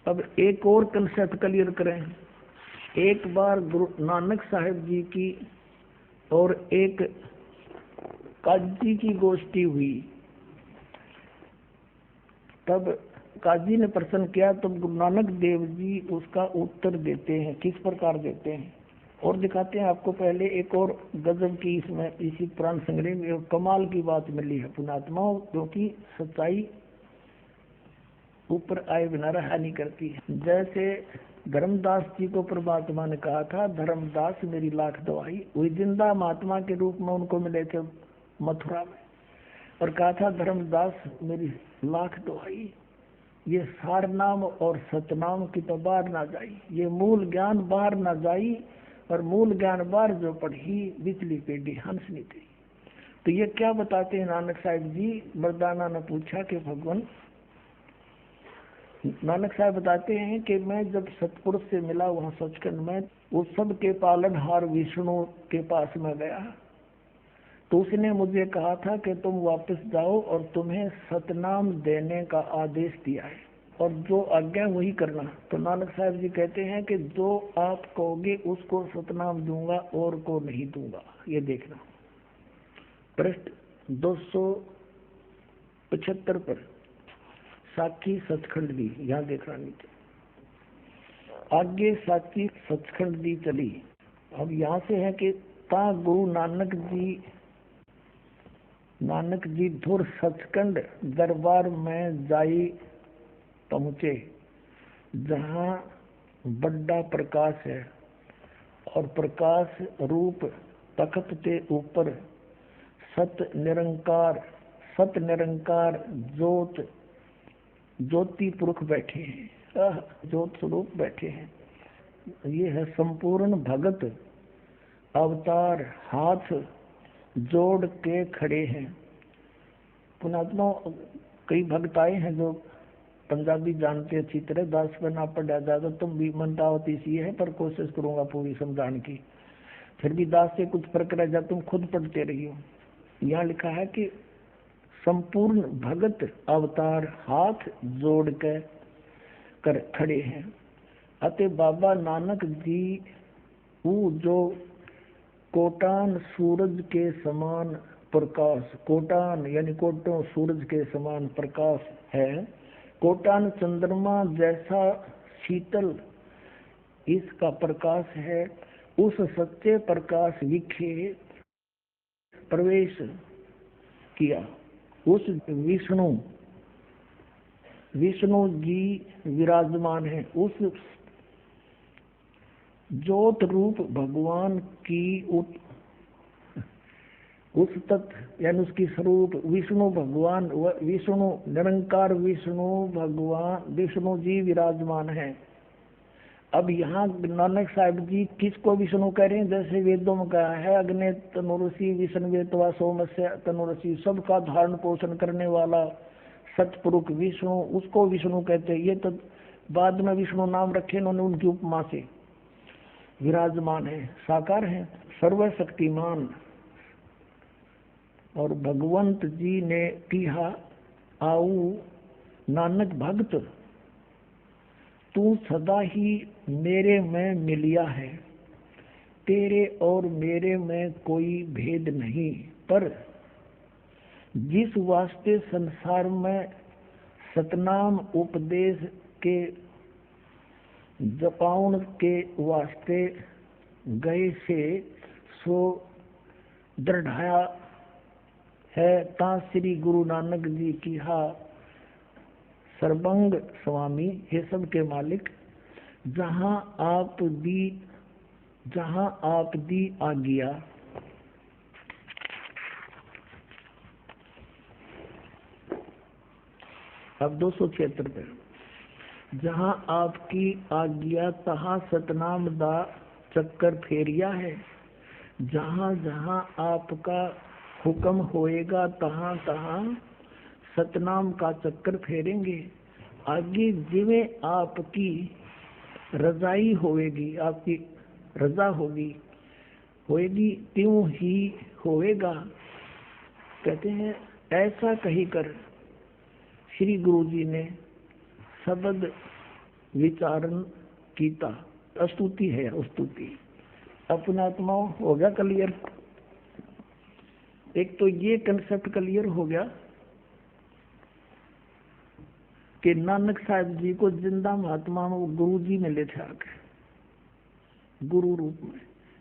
अब एक और कंसेप्ट क्लियर करें। एक बार गुरु नानक साहिब जी की और एक काजी की गोष्ठी हुई। तब काजी ने प्रश्न किया, तब गुरु नानक देव जी उसका उत्तर देते हैं। किस प्रकार देते हैं और दिखाते हैं आपको। पहले एक और गजब की इसमें इसी पुराण संग्रह में कमाल की बात मिली है पुणात्माओं, क्योंकि सच्चाई ऊपर आए बिना रहा नहीं करती। जैसे धर्मदास जी को परमात्मा ने कहा था धर्मदास मेरी लाख दवाई, वही जिंदा महात्मा के रूप में उनको मिले थे मथुरा में, और कहा था धर्मदास मेरी लाख दवाई, ये सार नाम और सतनाम की तो बाहर ना जाई, ये मूल ज्ञान बाहर ना जाई, और मूल ज्ञान बाहर जो पढ़ी बिचली पेड़ी हंस नहीं थी। तो ये क्या बताते हैं नानक साहिब जी। मर्दाना ने पूछा कि भगवान, नानक साहब बताते हैं कि मैं जब सतपुरुष से मिला वहां सचखंड में, उस सब के पालनहार विष्णु के पास में गया, तो उसने मुझे कहा था कि तुम वापस जाओ और तुम्हें सतनाम देने का आदेश दिया है, और जो आज्ञा वही करना। तो नानक साहब जी कहते हैं कि जो आप कहोगे उसको सतनाम दूंगा और को नहीं दूंगा। ये देखना पृष्ठ 275 पर साखी सचखंड दी, यहाँ देखना नीचे आगे साखी सचखंड दी चली। अब यहाँ से है कि ता गुरु नानक जी धुर सचखंड दरबार में जाई पहुँचे, जहाँ बड़ा प्रकाश है, और प्रकाश रूप तख्त के ऊपर सत निरंकार ज्योति पुरुष बैठे हैं, ज्योत स्वरूप बैठे हैं। ये है संपूर्ण भगत अवतार हाथ जोड़ के खड़े हैं। पुणात्मा कई भक्त आए हैं जो पंजाबी जानते अच्छी तरह, दास पर ना पढ़ा ज्यादा, तुम भी मनतावती सी है पर कोशिश करूंगा पूरी समझाने की, फिर भी दास से कुछ फर्क रह जाए तुम खुद पढ़ते रहियो। यहाँ लिखा है कि संपूर्ण भगत अवतार हाथ जोड़ के कर खड़े हैं। अतः बाबा नानक जी वो जो कोटान सूरज के समान प्रकाश, कोटान यानी कोटों सूरज के समान प्रकाश है, कोटान चंद्रमा जैसा शीतल इसका प्रकाश है, उस सच्चे प्रकाश विखे प्रवेश किया। उस विष्णु जी विराजमान है। उस ज्योत रूप भगवान की उस तत्व यानी उसकी स्वरूप विष्णु भगवान, विष्णु निरंकार विष्णु भगवान विष्णु जी विराजमान है। अब यहाँ नानक साहिब जी किसको विष्णु कह रहे हैं? जैसे वेदों में कहा है अग्नि तनुरसी विष्णुवेतवा सोमस्य तनुरसी, सबका धारण पोषण करने वाला सतपुरुष विष्णु, उसको विष्णु कहते हैं। ये तो बाद में विष्णु नाम रखे इन्होंने उनकी उपमा से। विराजमान है, साकार है, सर्वशक्तिमान। और भगवंत जी ने कहा आऊ नानक भक्त तू सदा ही मेरे में मिलिया है, तेरे और मेरे में कोई भेद नहीं। पर जिस वास्ते संसार में सतनाम उपदेश के जपाउन के वास्ते गए से सो दृढ़ाया है, ता श्री गुरु नानक जी की हा सर्वंग स्वामी, हे सब के मालिक, जहाँ आप दी आज्ञा, अब 276 पे, जहाँ आपकी आज्ञा तहाँ सतनाम दा चक्कर फेरिया है, जहाँ जहाँ आपका हुक्म होएगा तहाँ तहाँ सतनाम का चक्कर फेरेंगे। आगे जिवें आपकी रजाई होएगी, आपकी रजा होएगी त्यों ही होएगा। कहते हैं ऐसा कही कर श्री गुरु जी ने शब्द विचारण कीता। स्तुति है, स्तुति। अपना आत्मा हो गया क्लियर। एक तो ये कंसेप्ट क्लियर हो गया कि नानक साहब जी को जिंदा महात्मा में गुरु जी ने ले थे आके गुरु रूप में,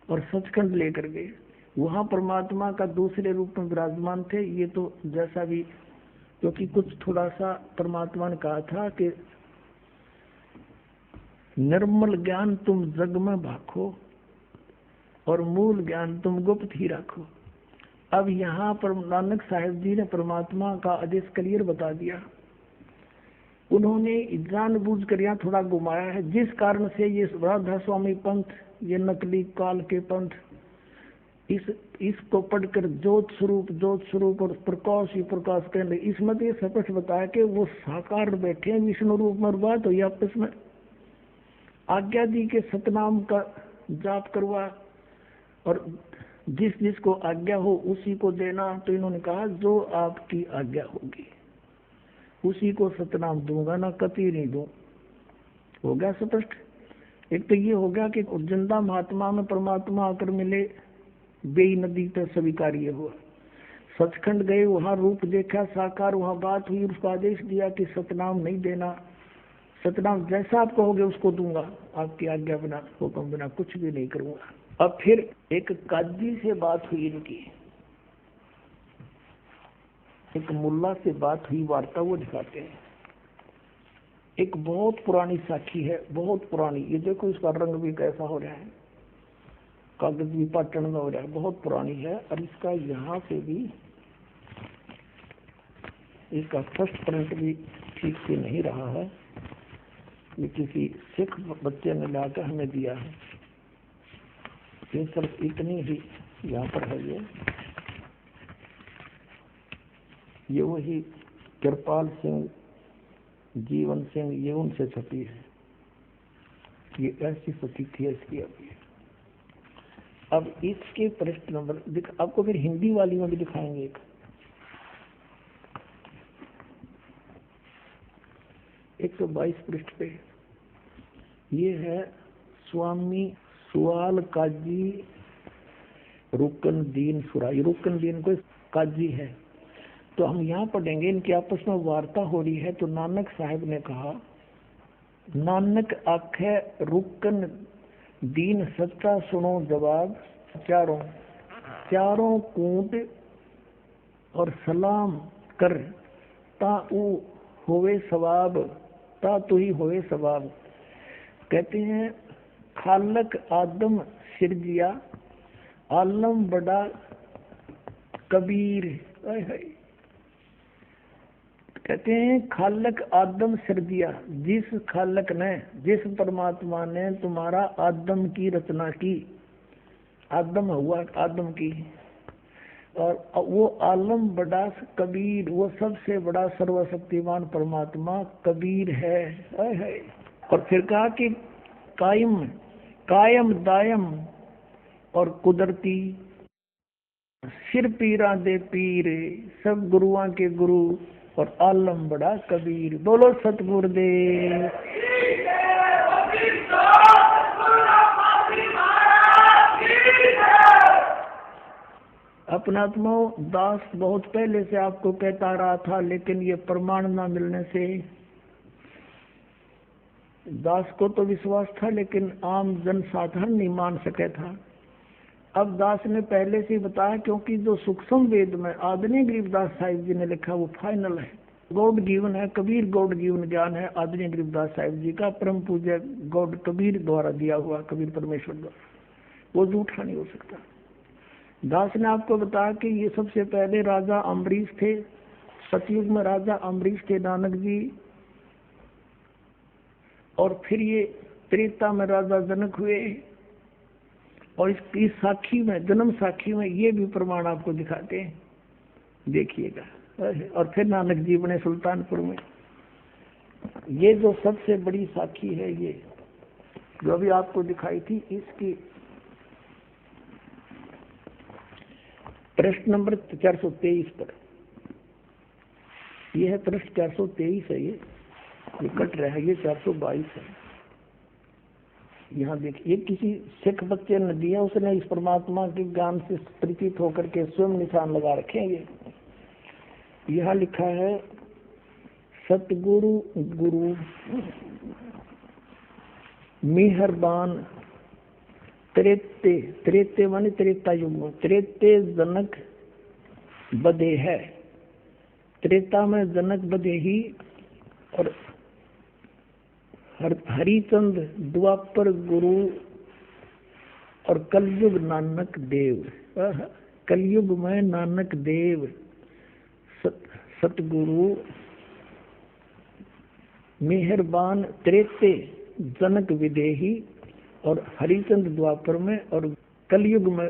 और सचखंड लेकर गए। वहां परमात्मा का दूसरे रूप में विराजमान थे। ये तो जैसा भी, क्योंकि कुछ थोड़ा सा परमात्मा ने कहा था कि निर्मल ज्ञान तुम जग में भाखो और मूल ज्ञान तुम गुप्त ही रखो। अब यहाँ पर नानक साहिब जी ने परमात्मा का आदेश क्लियर बता दिया। उन्होंने जानबूझ कर यहाँ थोड़ा घुमाया है, जिस कारण से ये राधा स्वामी पंथ, ये नकली काल के पंथ, इसको पढ़कर ज्योत स्वरूप और प्रकाश ही प्रकाश कहने, इसमें तो ये स्पष्ट बताया कि वो साकार बैठे हैं विष्णु रूप में। बात हुई आपस में, आज्ञा दी के सतनाम का जाप करवा और जिसको आज्ञा हो उसी को देना। तो इन्होंने कहा जो आपकी आज्ञा होगी उसी को सतनाम दूंगा, ना कति नहीं दूं। हो गया स्पष्ट। एक तो ये हो गया कि जिंदा महात्मा में परमात्मा आकर मिले, बेई नदी पर स्वीकार्य हुआ। सचखंड गए, वहां रूप देखा साकार, वहां बात हुई, उसका आदेश दिया कि सतनाम नहीं देना, सतनाम जैसा आप कहोगे उसको दूंगा, आपकी आज्ञा बिना हुक्म बिना कुछ भी नहीं करूंगा। अब फिर एक काजी से बात हुई इनकी, एक मुल्ला से बात हुई, वार्ता वो दिखाते हैं। एक बहुत पुरानी साखी है, बहुत पुरानी। ये देखो इसका रंग भी कैसा हो रहा है, कागज भी पाटन में हो रहा है, बहुत पुरानी है। और इसका यहाँ से भी इसका फर्स्ट प्रिंट भी ठीक से नहीं रहा है, ये किसी सिख बच्चे ने लाकर हमें दिया है। ये सिर्फ इतनी ही यहाँ पर है। ये वही कृपाल सिंह, जीवन सिंह, ये उनसे छपी है। ये ऐसी प्रति थी इसकी। अब इसके पृष्ठ नंबर आपको फिर हिंदी वाली में भी दिखाएंगे। 122 पृष्ठ पे ये है स्वामी सुआल काजी रुकन दीन सुराई। रुकन दीन कोई काजी है। तो हम यहाँ पढ़ेंगे, इनकी आपस में वार्ता हो रही है। तो नानक साहब ने कहा, नानक आखे रुकन दीन सच्चा सुनो जवाब, चारों कूट और सलाम कर ता ऊ होवे सवाब, ता तू ही होवे सवाब। कहते हैं खालक आदम सिरजिया, आलम बड़ा कबीर। कहते हैं खालक आदम सिरजिया, जिस खालक ने, जिस परमात्मा ने तुम्हारा आदम की रचना की, आदम हुआ आदम की, और वो आलम बड़ा कबीर, वो सबसे बड़ा सर्वशक्तिमान परमात्मा कबीर है। और फिर कहा कि कायम दायम और कुदरती, सिर पीरा दे पीर, सब गुरुआं के गुरु, और आलम बड़ा कबीर। बोलो सतगुरुदेव। अपनात्मा दास बहुत पहले से आपको कहता रहा था, लेकिन ये प्रमाण ना मिलने से दास को तो विश्वास था, लेकिन आम जनसाधारण नहीं मान सके था। अब दास ने पहले से बताया, क्योंकि जो सूक्ष्म वेद में आदरणीय गरीबदास साहिब जी ने लिखा वो फाइनल है, गॉड गिवन है। कबीर गॉड गिवन ज्ञान है आदरणीय गरीबदास साहिब जी का, परम पूज्य गॉड कबीर द्वारा दिया हुआ, कबीर परमेश्वर द्वारा, वो झूठा नहीं हो सकता। दास ने आपको बताया कि ये सबसे पहले राजा अम्बरीश थे, सतयुग में राजा अम्बरीश थे नानक जी, और फिर ये त्रेता में राजा जनक हुए, और इसकी साखी में, जन्म साखी में ये भी प्रमाण आपको दिखाते हैं, देखिएगा। और फिर नानक जी बने सुल्तानपुर में। ये जो सबसे बड़ी साखी है, ये जो अभी आपको दिखाई थी, इसकी प्रश्न नंबर 423 पर, यह है प्रश्न 423 है। ये कट रहा है, ये 422 है। यहाँ देखिए, किसी सिख बच्चे ने दिया, उसने इस परमात्मा के ज्ञान से परिचित होकर के स्वयं निशान लगा रखे हैं। यहाँ लिखा है सतगुरु गुरु मेहरबान त्रेते, त्रेते माने त्रेता युग में, त्रेते जनक बदे है। त्रेता में जनक बदे ही, और हरिचंद द्वापर गुरु, और कलयुग नानक देव। कलयुग में नानक देव सतगुरु मेहरबान त्रेते जनक विदेही, और हरिचंद द्वापर में, और कलयुग में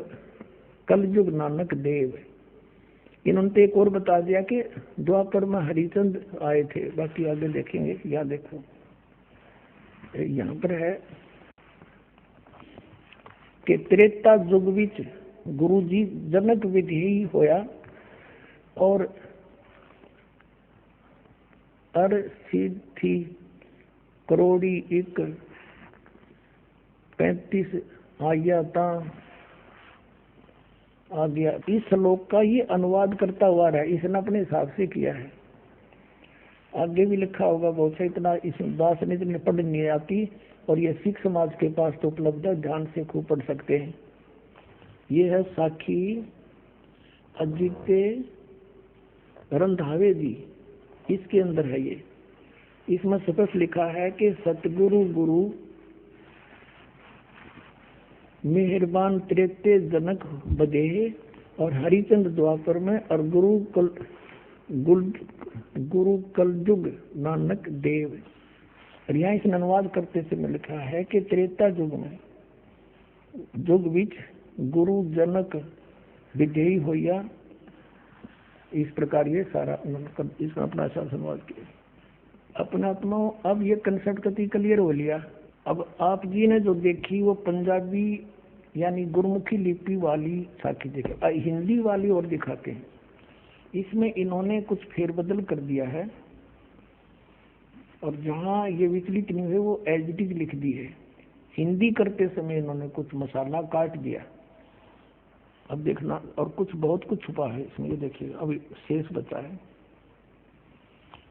कलयुग नानक देव। इन्होंने एक और बता दिया कि द्वापर में हरिचंद आए थे, बाकी आगे देखेंगे। यहाँ देखो, यहाँ पर है कि त्रेता युग विच गुरु जी जनक विधेयी होया, और अर सिद्धि करोड़ी एक 35 आया ता आ गया। इस श्लोक का ये अनुवाद करता हुआ रहा, इसने अपने हिसाब से किया है। आगे भी लिखा होगा बहुत सा, इतना इस दास ने इतने पढ़ नहीं आती, और ये सिख समाज के पास तो उपलब्ध है, ध्यान से खूब पढ़ सकते हैं। ये है साखी अजित्य रंधावे जी, इसके अंदर है ये। इसमें स्पष्ट लिखा है कि सतगुरु गुरु मेहरबान त्रेते जनक बदे, और हरिचंद द्वापर में, और गुरु कलयुग नानक देव। और यहाँ इसने अनुवाद करते समय लिखा है कि त्रेता युग में युग बीच गुरु जनक विधेयी होया, इस प्रकार ये सारा इसमें अपना अनुवाद किया अपने अपना। अब ये कंसेप्ट कति क्लियर हो लिया। अब आप जी ने जो देखी वो पंजाबी यानी गुरुमुखी लिपि वाली साखी देखी, हिंदी वाली और दिखाते हैं। इसमें इन्होंने कुछ फेरबदल कर दिया है और जहाँ ये विचलित नहीं है वो एज इट इज लिख दी है। हिंदी करते समय इन्होंने कुछ मसाला काट दिया। अब देखना, और कुछ बहुत कुछ छुपा है इसमें, ये देखिए अभी शेष बचा है।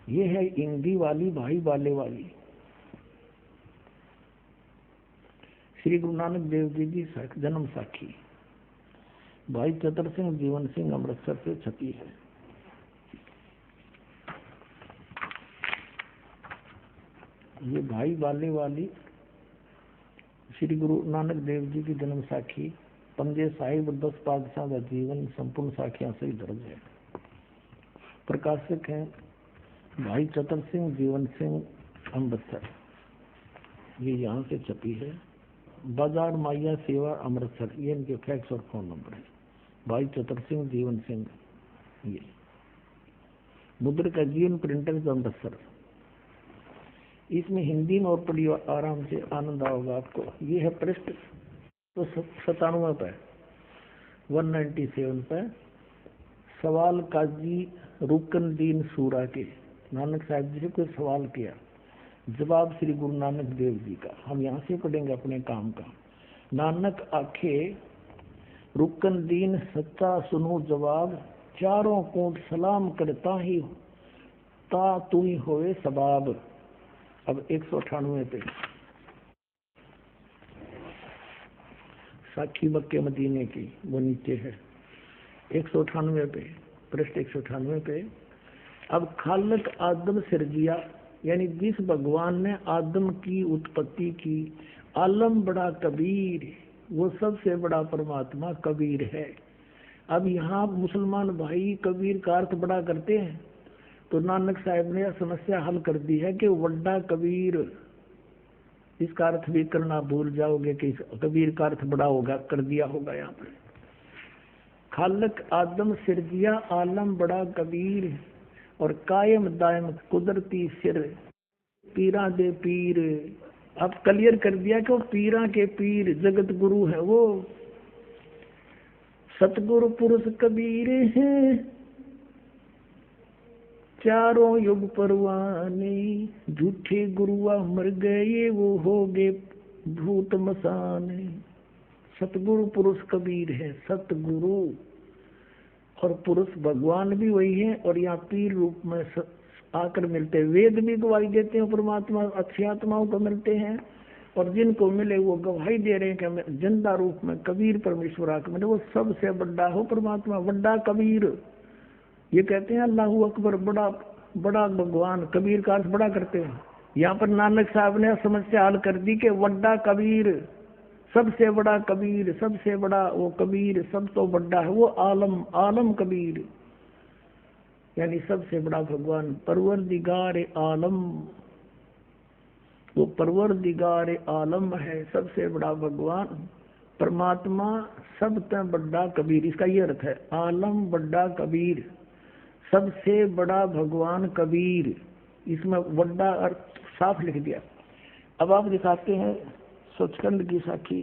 ये है हिंदी वाली भाई वाले वाली, श्री गुरु नानक देव जी की जन्म साखी, भाई चतर सिंह जीवन सिंह अमृतसर से छपी है। ये भाई वाले वाली श्री गुरु नानक देव जी की जन्म साखी, पंजे साहिब 10 पातशाह का जीवन संपूर्ण साखियां से दर्ज है। प्रकाशक हैं भाई चतर सिंह जीवन सिंह अमृतसर, ये यहाँ से छपी है। बाजार माया सेवा अमृतसर, ये इनके फैक्स और फोन नंबर है। भाई चतर सिंह जीवन सिंह, ये मुद्र का जीवन प्रिंटर अमृतसर। इसमें हिंदी में और पढ़ी आराम से आनंद आओगा आपको। ये है पृष्ठ तो 97 पे 197 पे सवाल काजी रुकनदीन सूरा के, नानक साहब जी से कोई सवाल किया, जवाब श्री गुरु नानक देव जी का। हम यहाँ से पढ़ेंगे अपने काम का। नानक आखे रुकनदीन सच्चा सुनो जवाब, चारों कोट सलाम करता ही ता तू ही होए सबाब। अब 198 पे साखी मक्के मदीने की, वो नीचे है 198 पे, पृष्ठ 198 पे। अब खालक आदम सिरजिया, यानी जिस भगवान ने आदम की उत्पत्ति की, आलम बड़ा कबीर, वो सबसे बड़ा परमात्मा कबीर है। अब यहाँ मुसलमान भाई कबीर का अर्थ बड़ा करते हैं, तो नानक साहब ने यह समस्या हल कर दी है कि वड्डा कबीर, इसका अर्थ भी करना भूल जाओगे कि कबीर का अर्थ बड़ा होगा, कर दिया होगा यहाँ पर। खालक आदम सिरजिया आलम बड़ा कबीर, और कायम दायम कुदरती सिर पीरा दे पीर। अब क्लियर कर दिया कि वो पीरा के पीर जगत गुरु है, वो सतगुरु पुरुष कबीर है, चारों युग परवाने, झूठे गुरुआ मर गए वो हो गए भूत मसाने। सतगुरु पुरुष कबीर है, सतगुरु और पुरुष भगवान भी वही है, और यहाँ पीर रूप में आकर मिलते हैं। वेद भी गवाही देते हैं परमात्मा अच्छी आत्माओं को मिलते हैं, और जिनको मिले वो गवाही दे रहे हैं कि हमें जिंदा रूप में कबीर परमेश्वर आकर मिले, वो सबसे बड़ा हो परमात्मा, बड़ा कबीर। ये कहते हैं अल्लाहू अकबर, बड़ा बड़ा भगवान, कबीर का अर्थ बड़ा करते हैं। यहाँ पर नानक साहब ने समस्या हल कर दी कि वड्डा कबीर, सबसे बड़ा कबीर, सबसे बड़ा वो कबीर, सब तो बड़ा है वो आलम, आलम कबीर, यानी सबसे बड़ा भगवान परवरदिगार आलम, वो परवरदिगार आलम है, सबसे बड़ा भगवान परमात्मा, सबसे बड़ा कबीर। इसका ये अर्थ है आलम बड़ा कबीर, सबसे बड़ा भगवान कबीर। इसमें बड़ा अर्थ साफ लिख दिया। अब आप दिखाते हैं सचखंड की साखी,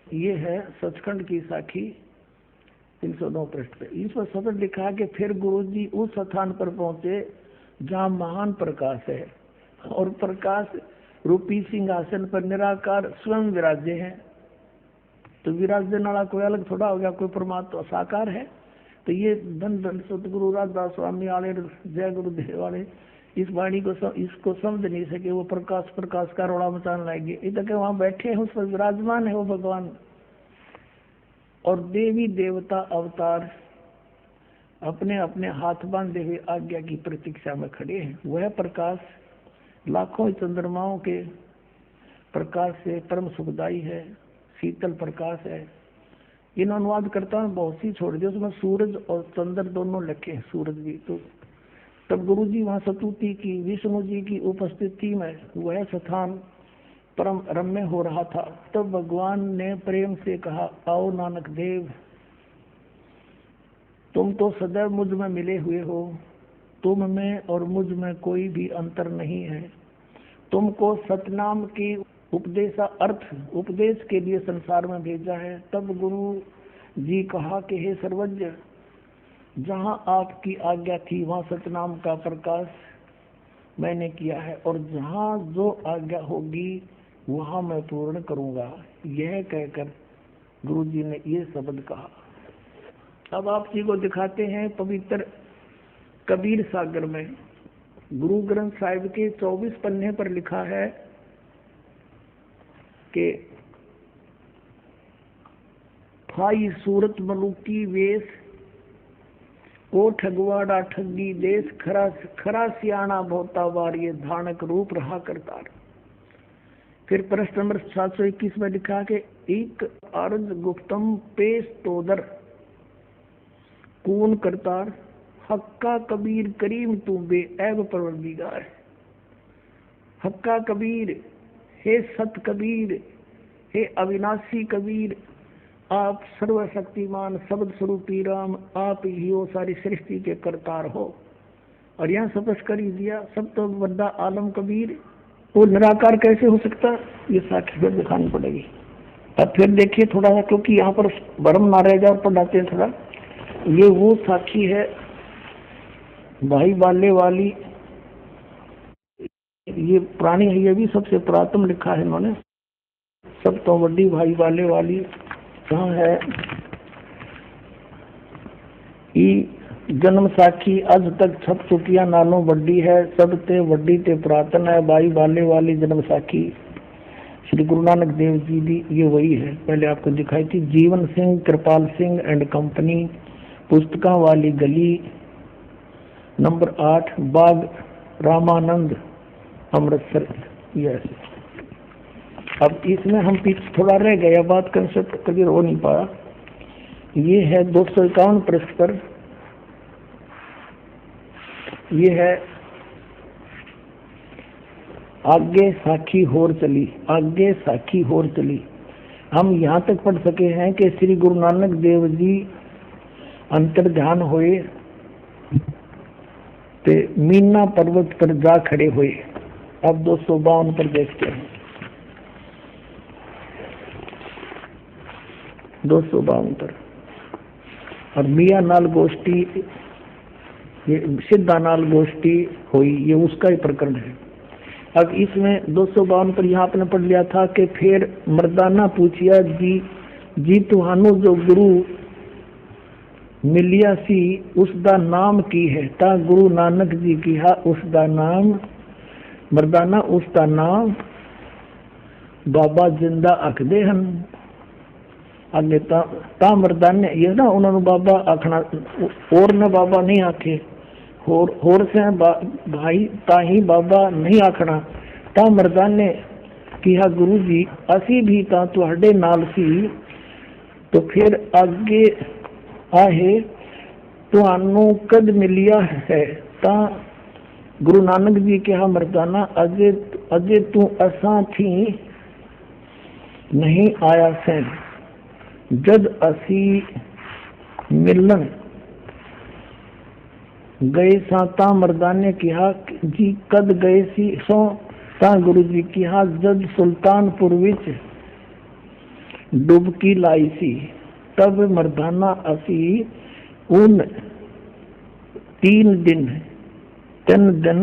ये है सचखंड की साखी 309 पृष्ठ पे। इसमें सतत लिखा है कि फिर गुरुजी उस स्थान पर पहुंचे जहाँ महान प्रकाश है, और प्रकाश रूपी सिंहासन पर निराकार स्वयं विराजे हैं। तो विराजने वाला कोई अलग थोड़ा हो गया, कोई परमात्मा साकार है। तो ये धन धन सतगुरु राजदास स्वामी वाले, जय गुरुदेव वाले इस वाणी को इसको समझ नहीं सके, वो प्रकाश प्रकाश का रोड़ा मचाने लगे। इधर के वहां बैठे हैं, उस पर विराजमान है वो भगवान, और देवी देवता अवतार अपने अपने हाथ बांधे हुए आज्ञा की प्रतीक्षा में खड़े हैं। वह प्रकाश लाखों चंद्रमाओं के प्रकाश से परम सुखदायी है, शीतल प्रकाश है। इन अनुवाद करता हूँ बहुत सी छोड़ दिया, उसमें सूरज और चंद्र दोनों लिखे हैं, सूरज भी। तो तब गुरु जी वहां सतुति की, विष्णु जी की उपस्थिति में वह स्थान परम रम्य हो रहा था। तब भगवान ने प्रेम से कहा, आओ नानक देव, तुम तो सदैव मुझ में मिले हुए हो, तुम में और मुझ में कोई भी अंतर नहीं है। तुमको सतनाम की उपदेश के लिए संसार में भेजा है। तब गुरु जी कहा कि हे सर्वज्ञ, जहाँ आपकी आज्ञा थी वहाँ सतनाम का प्रकाश मैंने किया है, और जहाँ जो आज्ञा होगी वहाँ मैं पूर्ण करूँगा। यह कहकर गुरु जी ने ये शब्द कहा। अब आप जी को दिखाते हैं पवित्र कबीर सागर में गुरु ग्रंथ साहिब के 24 पन्ने पर लिखा है कि फाई सूरत मलुकी वेश को ठगवाड़ा ठगी देश, खरा सियाणा बहुता बार ये धानक रूप रहा करतार। फिर प्रश्न नंबर 721 में लिखा कि एक अर्ज गुप्तम पेश तोदर कून करतार, हक्का कबीर करीम तू बे ऐब परवरदिगार। हक्का कबीर, हे सत कबीर, हे अविनाशी कबीर, आप सर्वशक्तिमान शब्द स्वरूपी राम, आप ही हो सारी सृष्टि के करतार हो। और यहाँ स्पष्ट कर ही दिया, सब तो बड़ा आलम कबीर, वो निराकार कैसे हो सकता, ये साक्षी फिर दिखानी पड़ेगी। अब फिर देखिए थोड़ा सा, क्योंकि यहाँ पर भ्रम ना रह जाए, पढ़ाते हैं थोड़ा। ये वो साक्षी है भाई बाले वाली, ये प्राणी है, ये भी सबसे पुरातन लिखा है इन्होंने। सब तो बड़ी भाई बाले वाली कहाँ है, जन्म साखी अज तक छप चुकिया नालों वड्डी है, सब ते वड्डी ते पुरातन है, भाई बाले वाली जन्म साखी श्री गुरु नानक देव जी भी ये वही है। पहले आपको दिखाई थी, जीवन सिंह, कृपाल सिंह एंड कंपनी, पुस्तका वाली गली, नंबर 8, बाग रामानंद, अमृतसर। यस, अब इसमें हम पीछे थोड़ा रह गया, बात कंसेप्ट क्लियर हो नहीं पाया। ये है 251 पृष्ठ पर, ये है आगे साखी होर चली, आगे साखी होर चली। हम यहाँ तक पढ़ सके हैं कि श्री गुरु नानक देव जी अंतर ध्यान हुए ते मीना पर्वत पर जा खड़े हुए। अब 252 पर देखते हैं, 252 पर, और मियाँ नाल गोष्ठी, ये सिद्धा नाल गोष्ठी हुई, ये उसका ही प्रकरण है। अब इसमें 252 पर यहाँ आपने पढ़ लिया था कि फिर मर्दाना पूछिया जी तुहानू जो गुरु मिलिया सी उसका नाम की है, ता गुरु नानक जी की हा उसका नाम, मर्दाना उसका नाम बाबा जिंदा आखदे हन। अगे ता मर्दाने ये ना उन्होंने बाबा आखना, और ने बाबा नहीं आखे, होर से भाई ताही बाबा नहीं आखना। ता मर्दाने किया गुरु जी असी भी ता तुहाडे नाल सी। तो फिर आगे आहे तुहानू कद मिलिया है, ता गुरु नानक जी कहा मर्दाना अजे तू असा थी नहीं आया सैन, जद असी मिलन गए सा। ता मर्दाने कहा जी कद गए सी सो, ता गुरु जी कहा जद सुल्तानपुर विच डुबकी लाई सी। तब मर्दाना असी उन 3 दिन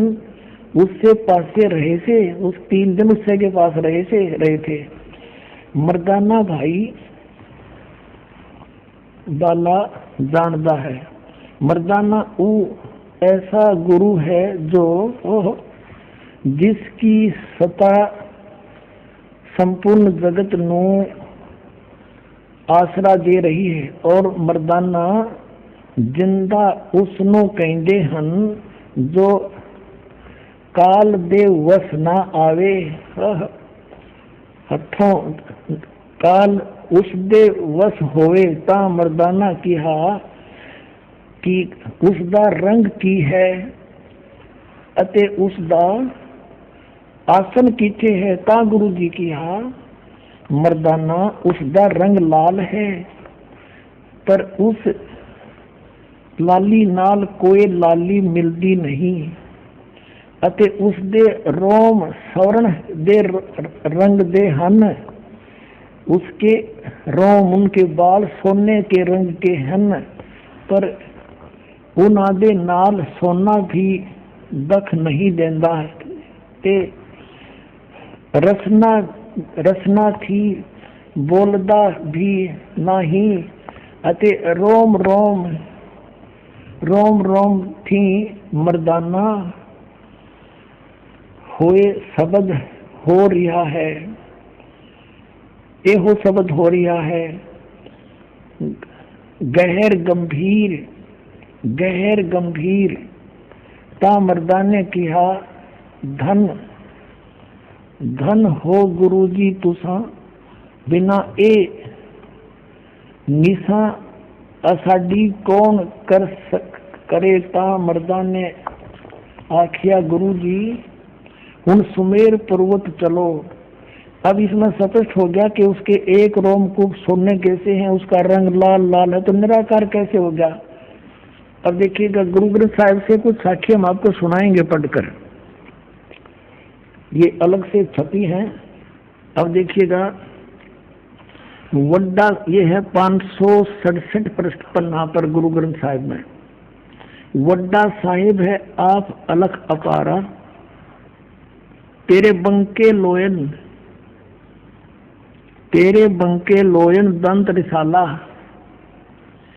उससे पासे रहे से, उस 3 दिन उससे के पास रहे थे। मर्दाना भाई बाला जानदा है, मर्दाना ऊ ऐसा गुरु है जो जिसकी सत्ता संपूर्ण जगत नू आसरा दे रही है, और मर्दाना जिंदा उसनों कहते हन जो काल दे वस ना आवे। हथों काल उस दे वस होवे। ता मर्दाना कहा कि उसका रंग की है, अते उसदा आसन कीचे है ता गुरु जी की हाँ मर्दाना उसदा रंग लाल है, पर उस लाली नाल कोई लाली मिलदी नहीं, अते उसदे रोम सवरण दे रंग दे हन, उसके रोम उनके बाल सोने के रंग के हन, पर उनादे नाल सोना भी दख नहीं देंदा है, ते रसना थी बोलदा भी नहीं, अते रोम रोम थी मर्दाना होए शब्द हो रहा है, एहो शब्द हो रहा है गहर गंभीर ता मर्दाने किहा धन हो गुरुजी तुसा बिना ए निशा असाडी कौन करे ता मर्दाने आखिया गुरुजी हुन सुमेर पर्वत चलो। अब इसमें स्पष्ट हो गया कि उसके एक रोमकूप सोने कैसे हैं, उसका रंग लाल लाल है, तो निराकार कैसे हो गया। अब देखिएगा गुरु ग्रंथ साहिब से कुछ साखी हम आपको सुनाएंगे पढ़कर, ये अलग से छपी है। अब देखिएगा वड्डा ये है 567 पृष्ठ पन्ना पर गुरु ग्रंथ साहिब में। वड्डा साहिब है आप अलख अपारा, तेरे बंके लोयन दंत रिसाला,